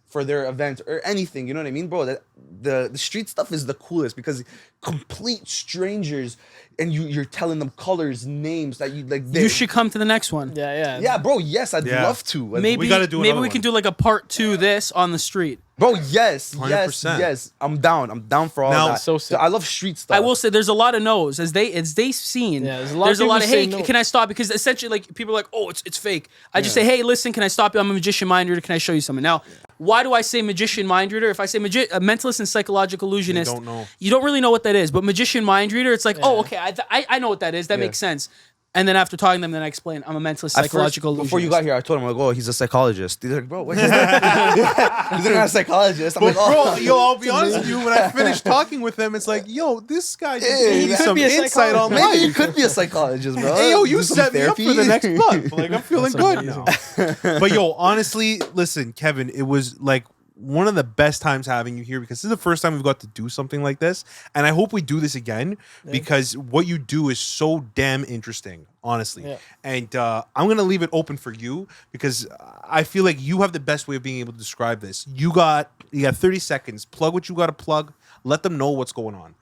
for their event or anything. You know what I mean, bro? That the street stuff is the coolest because complete strangers, and you're telling them colors, names that you like. You should come to the next one. Yeah. Yeah, bro. Yes, I'd Yeah. love to. Maybe We gotta do maybe another we can one. do like a part 2 this on the street. Bro, yes, 100%. yes. I'm down for all Now- that. So sick. I love street stuff. I will say there's a lot of no's as they've seen. Yeah, there's a lot of of people hey, say no. can I stop? Because essentially like people are like, oh, it's fake. I just say, hey, listen, can I stop you? I'm a magician mind reader. Can I show you something? Now, why do I say magician mind reader? If I say a mentalist and psychological illusionist, don't know. you don't really know what that is. But magician mind reader, it's like, oh, okay, I know what that is. That makes sense. And then after talking to them, then I explain I'm a mentalist, At first, psychological illusionist. before you got here, I told him, like, oh, he's a psychologist. They're like, bro, what? He's not a psychologist. I'm like, oh, Bro, I'll be honest with you. When I finished talking with them, it's like, yo, this guy just Yeah, gave me he could some be a insight on maybe life. he could be a psychologist, bro. Hey, yo, you Do some set me up for the therapy. next month. Like, I'm feeling That's good amazing. now. But yo, honestly, listen, Kevin, it was like one of the best times having you here because this is the first time we've got to do something like this, and I hope we do this again because what you do is so damn interesting, honestly. Yeah. And I'm gonna leave it open for you because I feel like you have the best way of being able to describe this. You got 30 seconds. Plug what you got to plug. Let them know what's going on.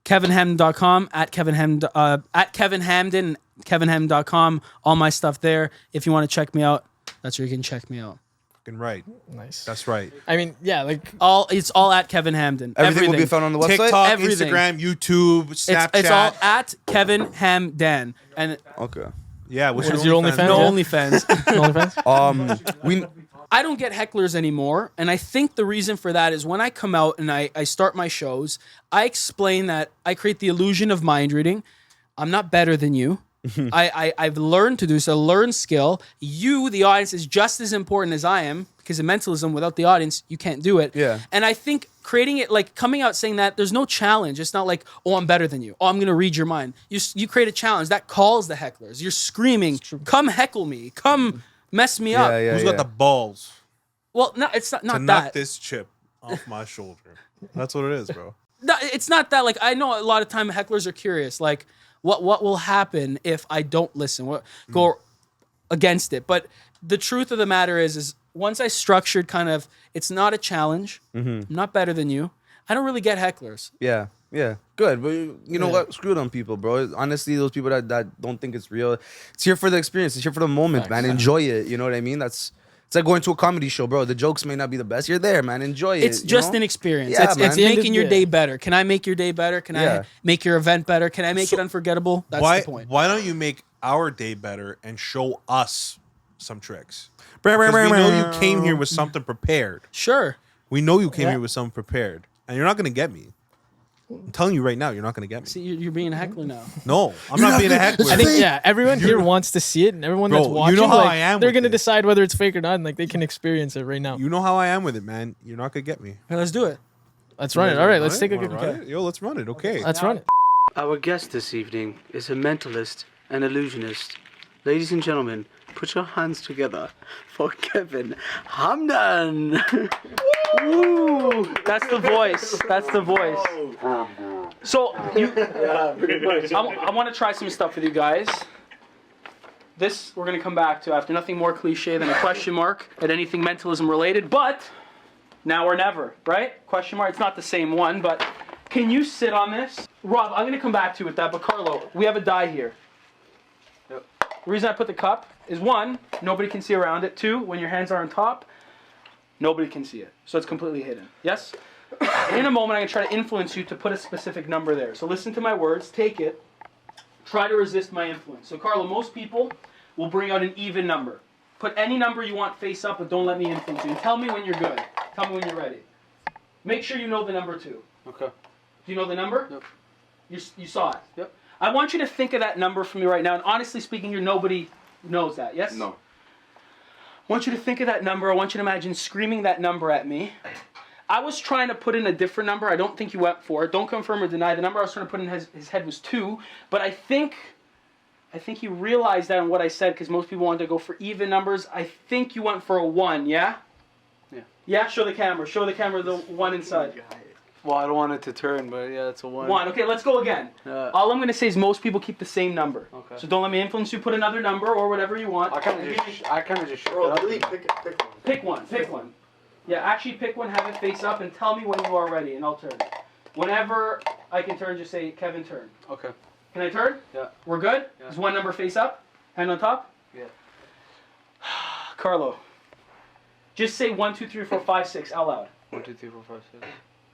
KevinHamden.com, at Kevin Hamden, KevinHamden.com. All my stuff there. If you want to check me out, that's where you can check me out. Fucking right. Nice. That's right. I mean, yeah, like It's all at Kevin Hamden. Everything will be found on the website. TikTok, Everything. Instagram, YouTube, Snapchat. It's all at Kevin Hamden. And Okay. Yeah. What's What is your OnlyFans? no Yeah. OnlyFans. OnlyFans. I don't get hecklers anymore, and I think the reason for that is when I come out and I start my shows, I explain that I create the illusion of mind reading. I'm not better than you. I've learned to do so, learn skill. You, the audience, is just as important as I am because in mentalism, without the audience, you can't do it. Yeah. And I think creating it, like coming out saying that, there's no challenge. It's not like, oh, I'm better than you. Oh, I'm going to read your mind. You create a challenge. That calls the hecklers. You're screaming, come heckle me. Come mess me up. Who's got the balls Well, no, it's not to that. knock this chip off my shoulder? That's what it is, bro. No, it's not that. Like I know a lot of time hecklers are curious. Like what will happen if I don't listen? What go against it? But the truth of the matter is once I structured kind of, it's not a challenge. I'm not better than you. I don't really get hecklers. Yeah. Good. But you know what? Screw them people, bro. Honestly, those people that don't think it's real, it's here for the experience. It's here for the moment, man. Enjoy it. You know what I mean? It's like going to a comedy show, bro. The jokes may not be the best. You're there, man. Enjoy it. It's just an an experience. Yeah, It's man. making your Yeah. day better. Can I make your day better? Can Yeah. I make your event better? Can I make it unforgettable? That's why? the point. Why don't you make our day better and show us some tricks? Because we know you came here with something prepared. Sure. We know you came Yeah. here with something prepared, and you're not gonna get me. I'm telling you right now, you're not gonna get me. See, you're being a heckler now. No, I'm not being a heckler. I think everyone here wants to see it, and everyone Bro, that's you watching, know how like, I am they're with gonna this. decide whether it's fake or not, and like they can experience it right now. You know how I am with it, man. You're not gonna get me. Okay, let's do it. Let's run it. All right, let's Run take it? a good. Wanna run it? Yo, let's run it. Okay. Let's run it. Our guest this evening is a mentalist and illusionist. Ladies and gentlemen, put your hands together for Kevin Hamdan. Woo! That's the voice. That's the voice. So I want to try some stuff with you guys. This we're gonna come back to after. Nothing more cliche than a question mark at anything mentalism related, but now or never, right? Question mark. It's not the same one, but can you sit on this? Rob, I'm gonna come back to you with that, but Carlo, we have a die here. Yep. The reason I put the cup is one, nobody can see around it. Two, when your hands are on top, nobody can see it. So it's completely hidden. Yes? In a moment, I'm going to try to influence you to put a specific number there. So listen to my words, take it, try to resist my influence. So Carlo, most people will bring out an even number. Put any number you want face up, but don't let me influence you. And tell me when you're good. Tell me when you're ready. Make sure you know the number too. Okay. Do you know the number? Yep. You saw it? Yep. I want you to think of that number for me right now. And honestly speaking, nobody knows that, yes? No. I want you to think of that number. I want you to imagine screaming that number at me. I was trying to put in a different number. I don't think you went for it. Don't confirm or deny. The number I was trying to put in his head was 2. But I think you realized that in what I said because most people wanted to go for even numbers. I think you went for a 1, yeah? Yeah. Yeah, show the camera. Show the camera the 1 inside. Well, I don't want it to turn, but yeah, it's a 1. 1. Okay, let's go again. All I'm going to say is most people keep the same number. Okay. So don't let me influence you. Put another number or whatever you want. I kind of just Bro, really pick one. Pick one. Yeah, actually pick one, have it face up, and tell me when you are ready, and I'll turn. Whenever I can turn, just say, Kevin, turn. Okay. Can I turn? Yeah. We're good? Yeah. Is one number face up? Hand on top? Yeah. Carlo, just say 1, 2, 3, 4, 5, 6 out loud. 1, 2, 3, 4, 5, 6.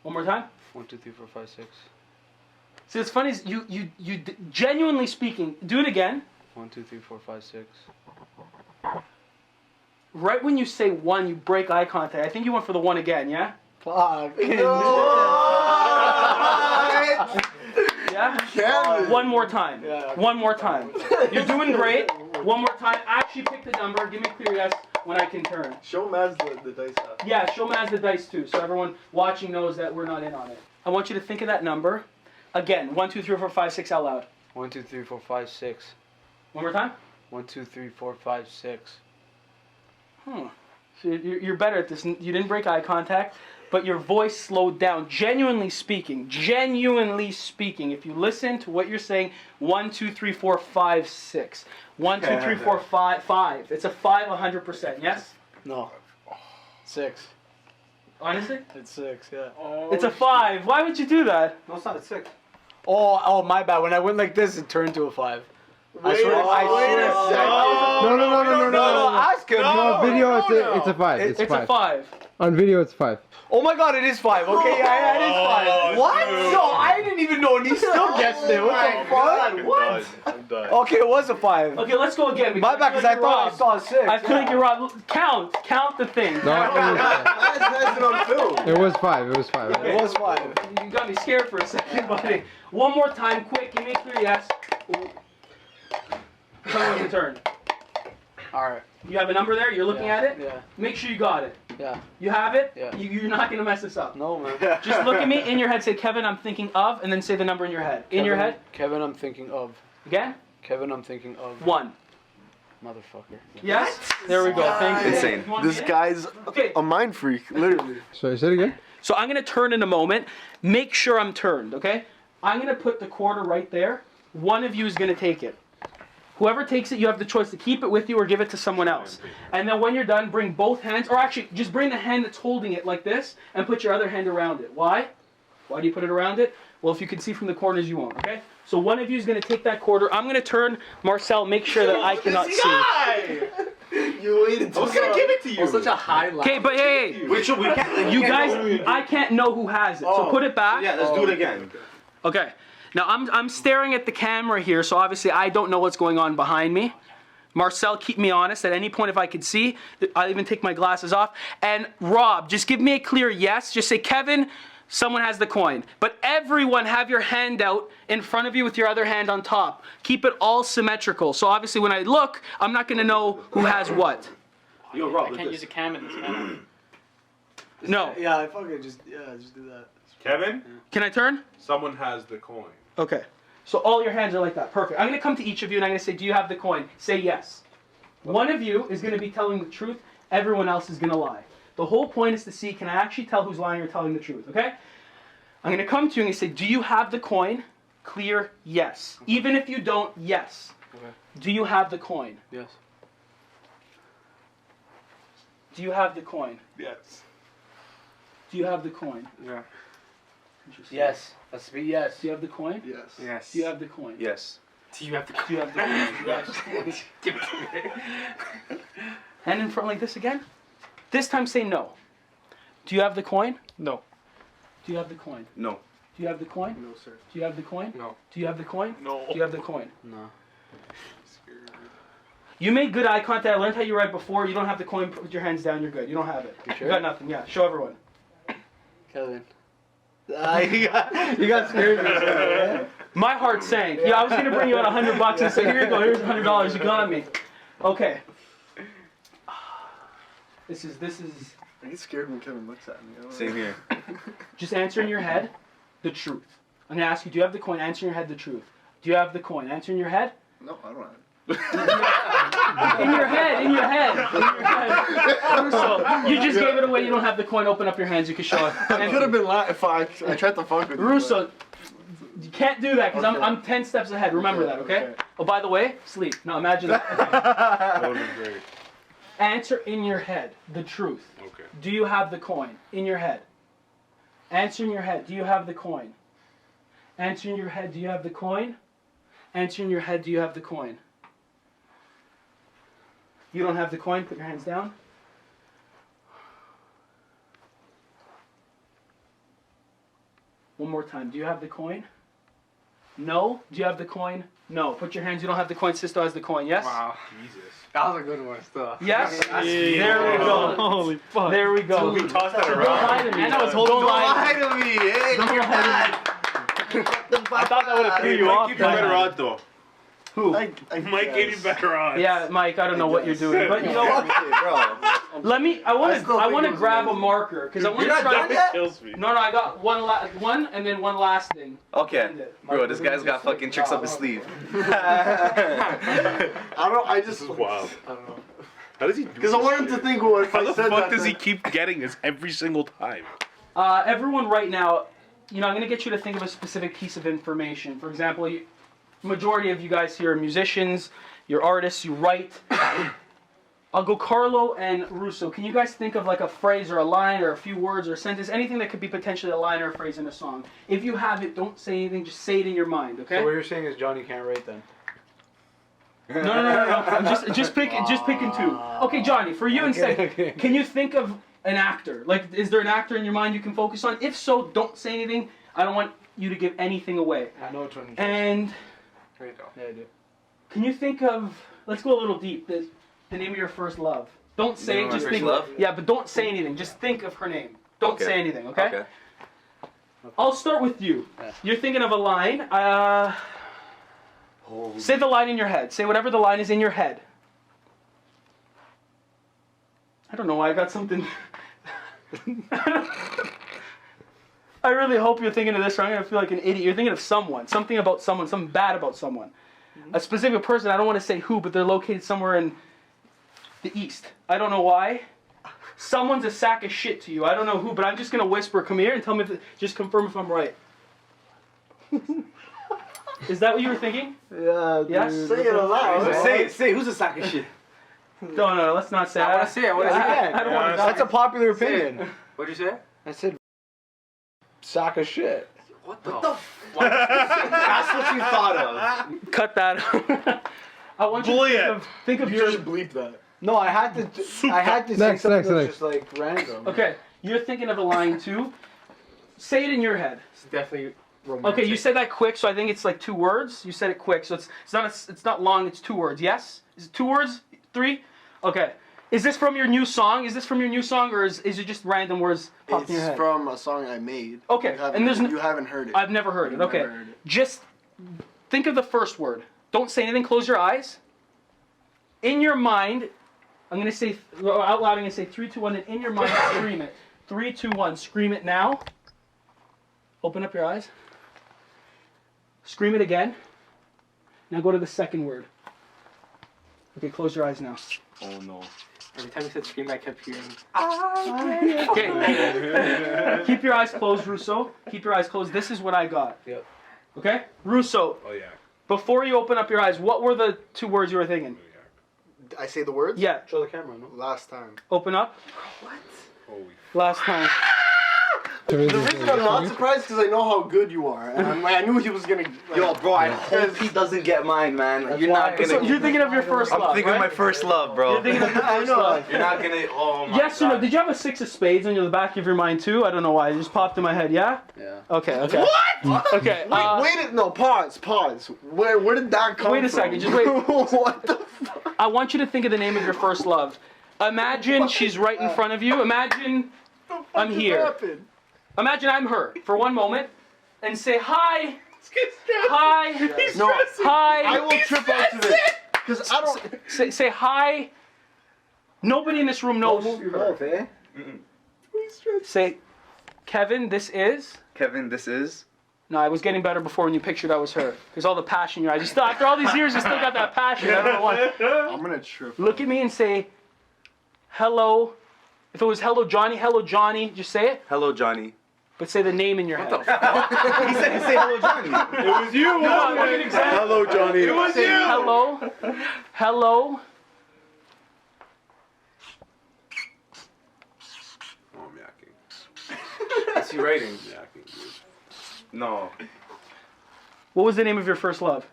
One more time? 1, 2, 3, 4, 5, 6. See, what's funny is you genuinely speaking, do it again. 1, 2, 3, 4, 5, 6. Right when you say 1, you break eye contact. I think you went for the 1 again, yeah? Yeah? Kevin. One more time. Yeah. One more time. You're doing great. One more time. Actually pick the number. Give me a clear yes when I can turn. Show Maz the dice out. Yeah, show Maz the dice too, so everyone watching knows that we're not in on it. I want you to think of that number. Again, 1, 2, 3, 4, 5, 6 out loud. 1, 2, 3, 4, 5, 6. One more time. 1, 2, 3, 4, 5, 6. So you're better at this. You didn't break eye contact, but your voice slowed down. Genuinely speaking, if you listen to what you're saying, 1, 2, 3, 4, 5, 6. 1, 2, 3, 4, 5, 5. It's a 5, 100%. Yes? No. 6. Honestly? It's 6, yeah. It's a 5. Why would you do that? No, it's not a 6. Oh, my bad. When I went like this, it turned to a 5. I swear. No, ask him. No, video, it's a 5. It's a 5. On video, it's 5. Oh my god, it is 5. Okay, yeah, it is 5. What? dude. No, I didn't even know, and he still guessed it. What the fuck? What? I'm done. Okay, it was a 5. Okay, let's go again. My bad, because I thought I saw a 6. I feel like you're wrong. Count the thing. It was 5. It was 5. It was 5. You got me scared for a second, buddy. One more time, quick. Give me a clear yes. Tell me when to turn. Alright. You have a number there? You're looking at it? Yeah. Make sure you got it. Yeah. You have it? Yeah. You're not going to mess this up. No, man. Just look at me in your head, say, Kevin, I'm thinking of, and then say the number in your head. In your head? Kevin, I'm thinking of. Again? Kevin, I'm thinking of. 1. Motherfucker. Yes? There we go. Thank you. Insane. You want This me in? guy's Okay. a mind freak, literally. So, say it again? So I'm going to turn in a moment. Make sure I'm turned, okay? I'm going to put the quarter right there. One of you is going to take it. Whoever takes it, you have the choice to keep it with you or give it to someone else. And then when you're done, bring both hands, or actually, just bring the hand that's holding it like this, and put your other hand around it. Why? Why do you put it around it? Well, if you can see from the corners, you won't, okay? So one of you is going to take that quarter. I'm going to turn. Marcel, make sure that I cannot see. You waited too long. give it to you. Such a high line. Okay, but hey, We can't. you guys, I can't know who has it. So put it back. Yeah, let's do it again. Okay. Now I'm staring at the camera here, so obviously I don't know what's going on behind me. Marcel, keep me honest. At any point, if I could see, I'll even take my glasses off. And Rob, just give me a clear yes. Just say, Kevin, someone has the coin. But everyone have your hand out in front of you with your other hand on top. Keep it all symmetrical. So obviously when I look, I'm not going to know who has what. Yo, Rob, I can't use a cam in this man. No. Yeah, I fucking just do that. Kevin, Can I turn? someone has the coin. Okay. So all your hands are like that. Perfect. I'm going to come to each of you and I'm going to say, do you have the coin? Say yes. One of you is going to be telling the truth. Everyone else is going to lie. The whole point is to see, can I actually tell who's lying or telling the truth, okay? I'm going to come to you and say, do you have the coin? Clear yes. Even if you don't, yes. Okay. Do you have the coin? Yes. Do you have the coin? Yes. Do you have the coin? Yeah. Interesting. Yes. Let's be yes. Do you have the coin? Yes. Yes. Do you have the coin? Yes. Do you have the Do you have the coin? Yes. Give it to me. Hand in front like this again. This time say no. Do you have the coin? No. Do you have the coin? No. Do you have the coin? No, sir. Do you have the coin? No. Do you have the coin? No. Do you have the coin? No. You made good eye contact. I learned how you write before. You don't have the coin. Put your hands down. You're good. You don't have it. You sure? You got nothing. Yeah. Show everyone. Kevin. You got scared. My heart sank. Yeah, I was gonna bring you out $100 and say, here you go. Here's $100. You got me. Okay. This is. I get scared when Kevin looks at me. I don't know. Same here. Just answer in your head the truth. I'm gonna ask you. Do you have the coin? Answer in your head the truth. Do you have the coin? Answer in your head. No, I don't have it. In your head. Russo, you just gave it away. You don't have the coin. Open up your hands. You can show it. I could have been if I tried to fuck with you. Russo, you can't do that because Okay. I'm 10 steps ahead. Remember that, okay? Okay. Oh, by the way, sleep. No, imagine that. Okay. That would be great. Answer in your head the truth. Okay. Do you have the coin? In your head. Answer in your head. Do you have the coin? Answer in your head. Do you have the coin? Answer in your head. Do you have the coin? You don't have the coin? Put your hands down. One more time. Do you have the coin? No. Do you have the coin? No. Put your hands. You don't have the coin. Sisto has the coin. Yes? Wow. Jesus. That was a good one still. Yes? There we go. Holy fuck. There we go. We tossed that Don't around. lie to me. And I was Don't holding lie to me. Hey, Don't lie to me. I thought that would have threw you Mike off. gave you better odds though. Who? Mike gave you better odds. Yeah, Mike, I don't know what you're doing, but you know what? bro. Let me. I want still to. I think want it to was grab a amazing. marker because I want to You're not try. done yet? Kills me. No, I got one and then one last thing. Okay. Bro, this guy's got fucking tricks up his sleeve. I don't. I just. This is wild. I don't know. How does he do Because I this want him to shit? think, well, if How I the said fuck that, does he then- keep getting this every single time? Everyone right now, I'm going to get you to think of a specific piece of information. For example, majority of you guys here are musicians, you're artists, you write. I'll go Carlo and Russo. Can you guys think of like a phrase or a line or a few words or a sentence, anything that could be potentially a line or a phrase in a song? If you have it, don't say anything, just say it in your mind, okay? So what you're saying is Johnny can't write then? No. I'm just picking two. Okay, Johnny, for you instead, can you think of an actor? Like, is there an actor in your mind you can focus on? If so, don't say anything. I don't want you to give anything away. I know which one. And There you go. Yeah, I do. can you think of, let's go a little deep, the name of your first love. Don't say it, just think. love? Yeah, but don't say anything. Just think of her name. Don't Okay. say anything, okay? I'll start with you. You're thinking of a line. Say the line in your head. Say whatever the line is in your head. I don't know why I got something. I really hope you're thinking of this, or I'm going to feel like an idiot. You're thinking of someone. Something about someone. Something bad about someone. A specific person. I don't want to say who, but they're located somewhere in the East. I don't know why. Someone's a sack of shit to you. I don't know who, but I'm just going to whisper, come here and tell me, just confirm if I'm right. Is that what you were thinking? Yeah, Yes? dude. Say it aloud. Say who's a sack of shit? No, let's not say I that. want to say it. What is I don't want to That's a popular opinion. What'd you say? I said sack of shit. What the fuck? That's what you thought of. cut that. I want you to think of You your... just bleep that. No, I had to say Next, something next, that's next. just like random. Okay, you're thinking of a line too. Say it in your head. It's definitely romantic. Okay, you said that quick, so I think it's like 2 words. You said it quick, so it's not long. It's 2 words. Yes? Is it 2 words? 3? Okay. Is this from your new song? Is this from your new song, or is it just random words popped in your It's head? from a song I made. Okay, You haven't- and there's you haven't heard it. I've never heard it. You've Okay, never heard it. just think of the first word. Don't say anything. Close your eyes. In your mind, I'm gonna say out loud. I'm gonna say 3, 2, 1, and in your mind, scream it. 3, 2, 1. Scream it now. Open up your eyes. Scream it again. Now go to the second word. Okay, close your eyes now. Oh no. Every time you said scream, I kept hearing. Okay. Keep your eyes closed, Russo. Keep your eyes closed. This is what I got. Yep. Okay? Russo, Oh yeah. before you open up your eyes, what were the 2 words you were thinking? I say the words? Yeah. Show the camera, no? Last time. Open up. Holy. Last time. The reason I'm not surprised because I know how good you are, and I knew he was gonna. Yo, bro, I hope he doesn't get mine, man. You're not gonna. So you're thinking of your first love, I'm thinking right? of my first love, bro. You're thinking of your first love. You're not gonna. Oh my Yes God. or no? Did you have a 6 of spades on the back of your mind too? I don't know why. It just popped in my head. Yeah. Yeah. Okay. What? Okay. No, pause. Where did that come from? Wait a second, just wait. What the fuck? I want you to think of the name of your first love. Imagine she's right in front of you. Imagine I'm here. Happened? Imagine I'm her for one moment, and say hi. Hi. No, Hi. I will trip out to this because I don't. Say hi. Nobody in this room knows Move your her. mouth, eh? Say, Kevin, this is. Kevin, this is. No, I was getting better before when you pictured I was her. There's all the passion in your eyes. You still, after all these years, you still got that passion. I don't know why. I'm gonna trip. Look at me and say, hello. If it was hello Johnny, just say it. Hello, Johnny. But say the name in your head. He said, say hello, Johnny. It was you. No, I'll give you an example. Hello, Johnny. It was Say you. hello. Hello. Oh, I'm yakking. What's he writing? Yakking, dude. No. What was the name of your first love?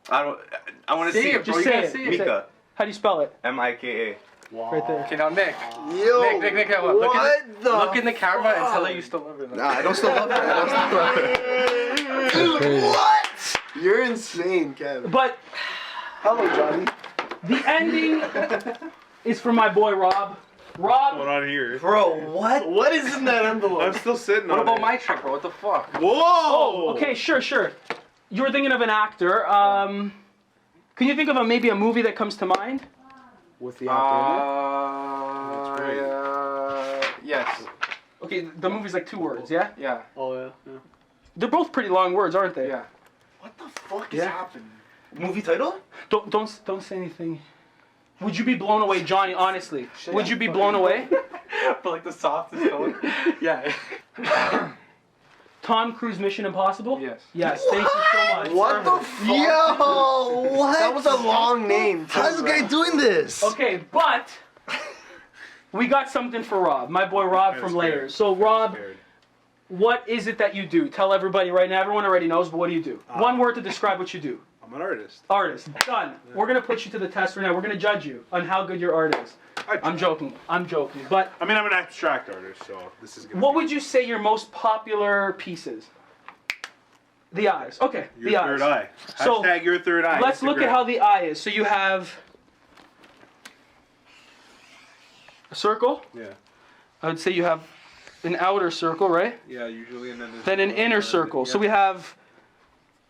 I don't. I want to see it. Just bro. say You it. can't see Mika. How do you spell it? M-I-K-A. Right there. Okay, now Nick. Yo. Nick, look in the camera and tell her you still love her. Nah, I don't still love her. I don't still love her. What? You're insane, Kevin. But Hello, Johnny. the ending is for my boy Rob. Going Rob, on here. Bro, what? What is in that envelope? I'm still sitting What on about it. my trick, bro? What the fuck? Whoa! oh, okay, sure. You were thinking of an actor. Can you think of maybe a movie that comes to mind? With the actor Yes. Okay, the movie's like 2 words, yeah? Yeah. Oh yeah. They're both pretty long words, aren't they? Yeah. What the fuck is Yeah. happening? Movie title? Don't say anything. Would you be blown away, Johnny? Honestly, would you be blown away? For like the softest tone. Yeah. Tom Cruise Mission Impossible? Yes. Yes, thank you so much. What the Yo, what? That was a long name. How's this guy doing this? Okay, but we got something for Rob, my boy Rob from Layers. So Rob, what is it that you do? Tell everybody right now. Everyone already knows, but what do you do? One word to describe what you do. I'm an artist. Artist. Done. We're going to put you to the test right now. We're going to judge you on how good your art is. I'm joking. But I mean, I'm an abstract artist, so this is gonna what would you say your most popular piece is? The eyes. Okay, Your the third eyes. eye. So, Hashtag your third eye. Let's look at Instagram. how the eye is. So you have a circle. Yeah. I would say you have an outer circle, right? Yeah, usually, and then there's Then an inner circle. So we have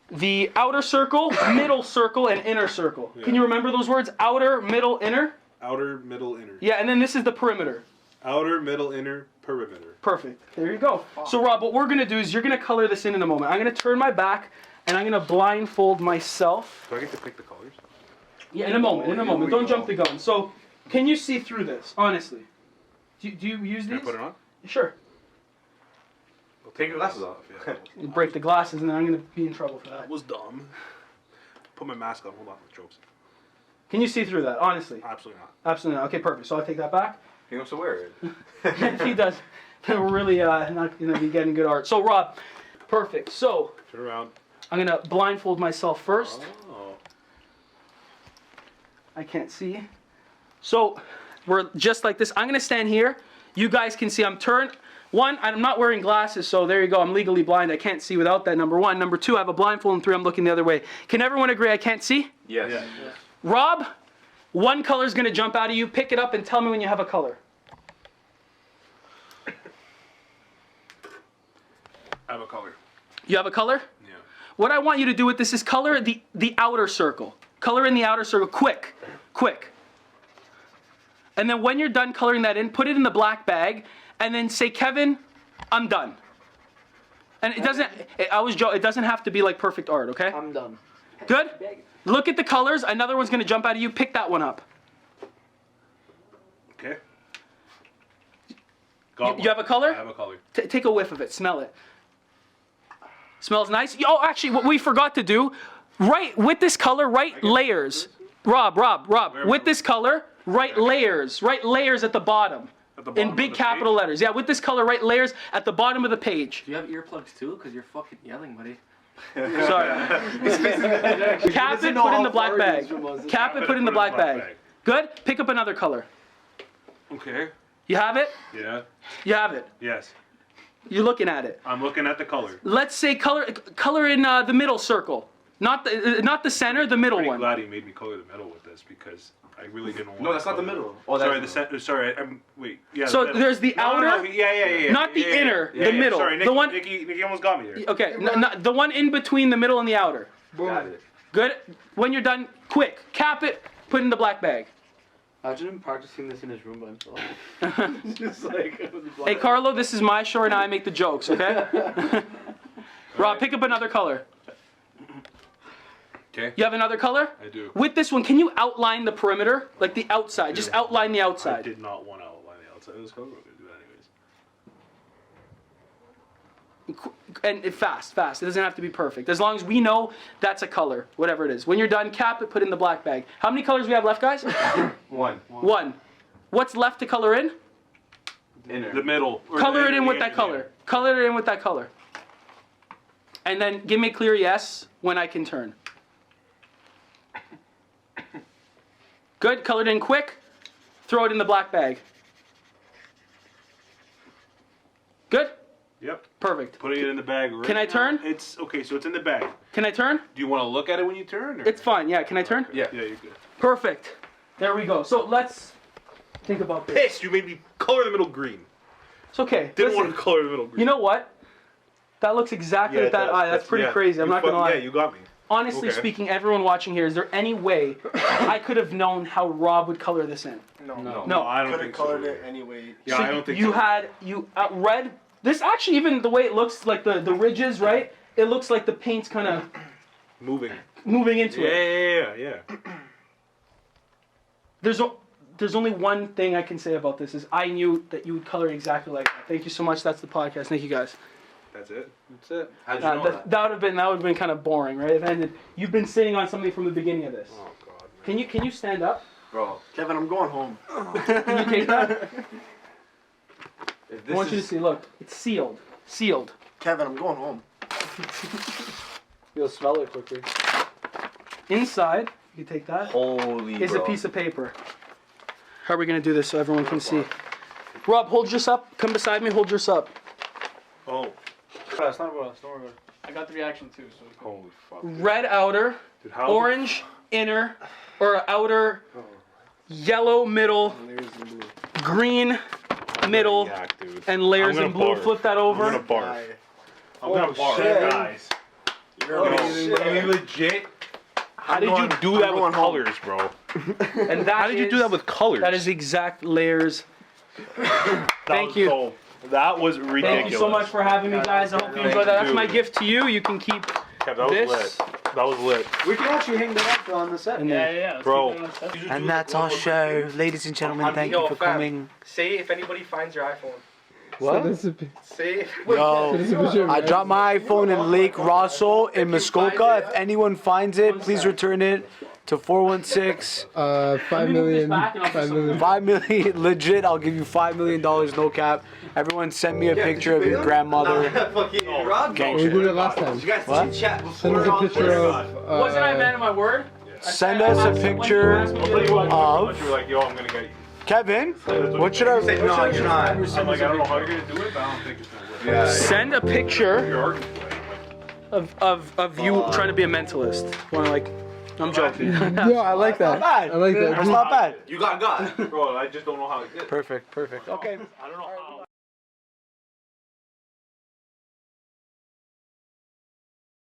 the outer circle, middle circle, and inner circle. Can you remember those words? Outer, middle, inner? outer, middle, inner. Yeah, and then this is the perimeter. Outer, middle, inner, perimeter. Perfect. There you go. So Rob, what we're going to do is you're going to color this in a moment. I'm going to turn my back and I'm going to blindfold myself. Do I get to pick the colors? Yeah, in a moment, Here we Don't go. jump the gun. So, can you see through this, honestly? Do you use Can I these? put it on? Sure. Well, take your glasses off. Yeah. You break the glasses and then I'm going to be in trouble for that. That was dumb. Put my mask on. Hold on. Jokes. Can you see through that, honestly? Absolutely not. Absolutely not. Okay, perfect. So I'll take that back. He wants to wear it. If he does, then we're really not going to be getting good art. So Rob, perfect. So Turn around. I'm going to blindfold myself first. Oh. I can't see. So we're just like this. I'm going to stand here. You guys can see I'm turned. One, I'm not wearing glasses, so there you go. I'm legally blind. I can't see without that, number one. Number two, I have a blindfold, and three, I'm looking the other way. Can everyone agree I can't see? Yes. Yeah. Rob, one color is going to jump out of you. Pick it up and tell me when you have a color. I have a color. You have a color? Yeah. What I want you to do with this is color the outer circle. Color in the outer circle, quick. And then when you're done coloring that in, put it in the black bag, and then say, Kevin, I'm done. And it doesn't, it doesn't have to be like perfect art, okay? I'm done. Good? Look at the colors. Another one's going to jump out of you. Pick that one up. Okay. You have a color? I have a color. Take a whiff of it. Smell it. Smells nice. Oh, actually, what we forgot to do, right with this color, write layers. Rob, with this color, write layers. Write layers at the bottom. At the bottom In big of the capital page? letters. Yeah, with this color, write layers at the bottom of the page. Do you have earplugs too? Because you're fucking yelling, buddy. Sorry. Cap it, put in the black bag. Cap it, put in the black bag. Good? Pick up another color. Okay. You have it? Yeah. You have it. Yes. You're looking at it. I'm looking at the color. Let's say color in the middle circle. Not the center, the middle I'm one. glad he made me color the middle with this because I really didn't want. No, that's not the middle. Oh, Sorry, that's the center. Sorry, I'm wait. Yeah. So the middle. there's the outer, No, yeah. not the inner, Yeah, the yeah. middle. Sorry, The one- Nikki almost got me there. Okay, the one in between the middle and the outer. Got it. Good? When you're done, quick, cap it, put it in the black bag. Imagine him practicing this in his room by himself. Just like. Hey, Carlo, this is my show and I make the jokes, okay? Rob, pick up another color. Okay. You have another color? I do. With this one, can you outline the perimeter? Like the outside, just outline the I outside. did not want to outline the outside of this color. We're gonna do that anyways. And fast. It doesn't have to be perfect. As long as we know that's a color, whatever it is. When you're done, cap it, put it in the black bag. How many colors we have left, guys? One. One. What's left to color in? Inner. The middle. Or Color the it in inner, with that color. Color it in with that color. And then give me a clear yes when I can turn. Good. Color it in quick. Throw it in the black bag. Good? Yep. Perfect. Putting it in the bag right Can I now. turn? It's okay, so it's in the bag. Can I turn? Do you want to look at it when you turn? Or? It's fine. Yeah, can I turn? Yeah. Yeah, you're good. Perfect. There we go. So let's think about this. Pissed, you made me color the middle green. It's okay. Didn't Listen, want to color the middle green. you know what? That looks exactly like it that does. eye. That's pretty yeah, crazy. I'm you not going to lie. Yeah, you got me. Honestly Okay. speaking, everyone watching here, is there any way I could have known how Rob would color this in? No, I don't Could have think colored so. it anyway. Yeah, So I don't think you so. you read this actually, even the way it looks, like the ridges, right? It looks like the paint's kind of Moving. moving into it. Yeah. there's only one thing I can say about this is I knew that you would color exactly like that. Thank you so much. That's the podcast. Thank you guys. That's it. That's it. How'd you know that? That would have been kind of boring, right? If it ended, you've been sitting on something from the beginning of this. Oh God, man. Can you stand up? Bro, Kevin, I'm going home. Can you take that? if I want you to see. Look, it's sealed. Sealed. Kevin, I'm going home. you'll smell it quickly. Inside, you can take that. Holy Is a piece of paper. How are we gonna do this so everyone can see? Rob, hold yours up. Come beside me. Hold yours up. Oh, It's not about us, don't worry about it. I got the reaction too. So holy fuck. Red outer, Dude, how orange inner, or outer, yellow middle, green middle, Yak, dude. and layers I'm in gonna blue. barf. Flip that I'm over. gonna barf. I'm gonna barf, shit. guys. You're amazing, Are bro. you legit? How did going- you do I'm that with going home. colors, bro? And that How did you do is- that with colors? That is exact layers. Thank you. So, that was ridiculous. Thank you so much for having me, guys. I hope you enjoyed that. That's my gift to you. You can keep Kev, that was this. lit. That was lit. We can actually hang that up on the set. And then, yeah. Bro. And that's our show. Ladies and gentlemen, thank you for coming. Say if anybody finds your iPhone. So this is Say if Yo, this is a picture of I me. dropped my iPhone in Lake Russell in Muskoka. If anyone finds it, please return it to 416. 5 million. 5 million. 5 million, legit. I'll give you $5 million, no cap. Everyone, send me a picture of your grandmother. Fucking Rob. Gang We shit. did it last time. You guys What? see chat Send before us a all picture this? of. Wasn't I a man of my word? Send us a picture I'll tell you what, of you were like, yo, I'm gonna get you. Kevin. What should I? Say, no, you're not. I'm like, I don't know how you're gonna do it, but I don't think it's gonna work. Send a picture You're already playing. of you trying to be a mentalist. Wanna like? I'm joking. Yo, I like that. I like that. It's not bad. You got. Bro, I just don't know how it did. Perfect. Okay. I don't know how.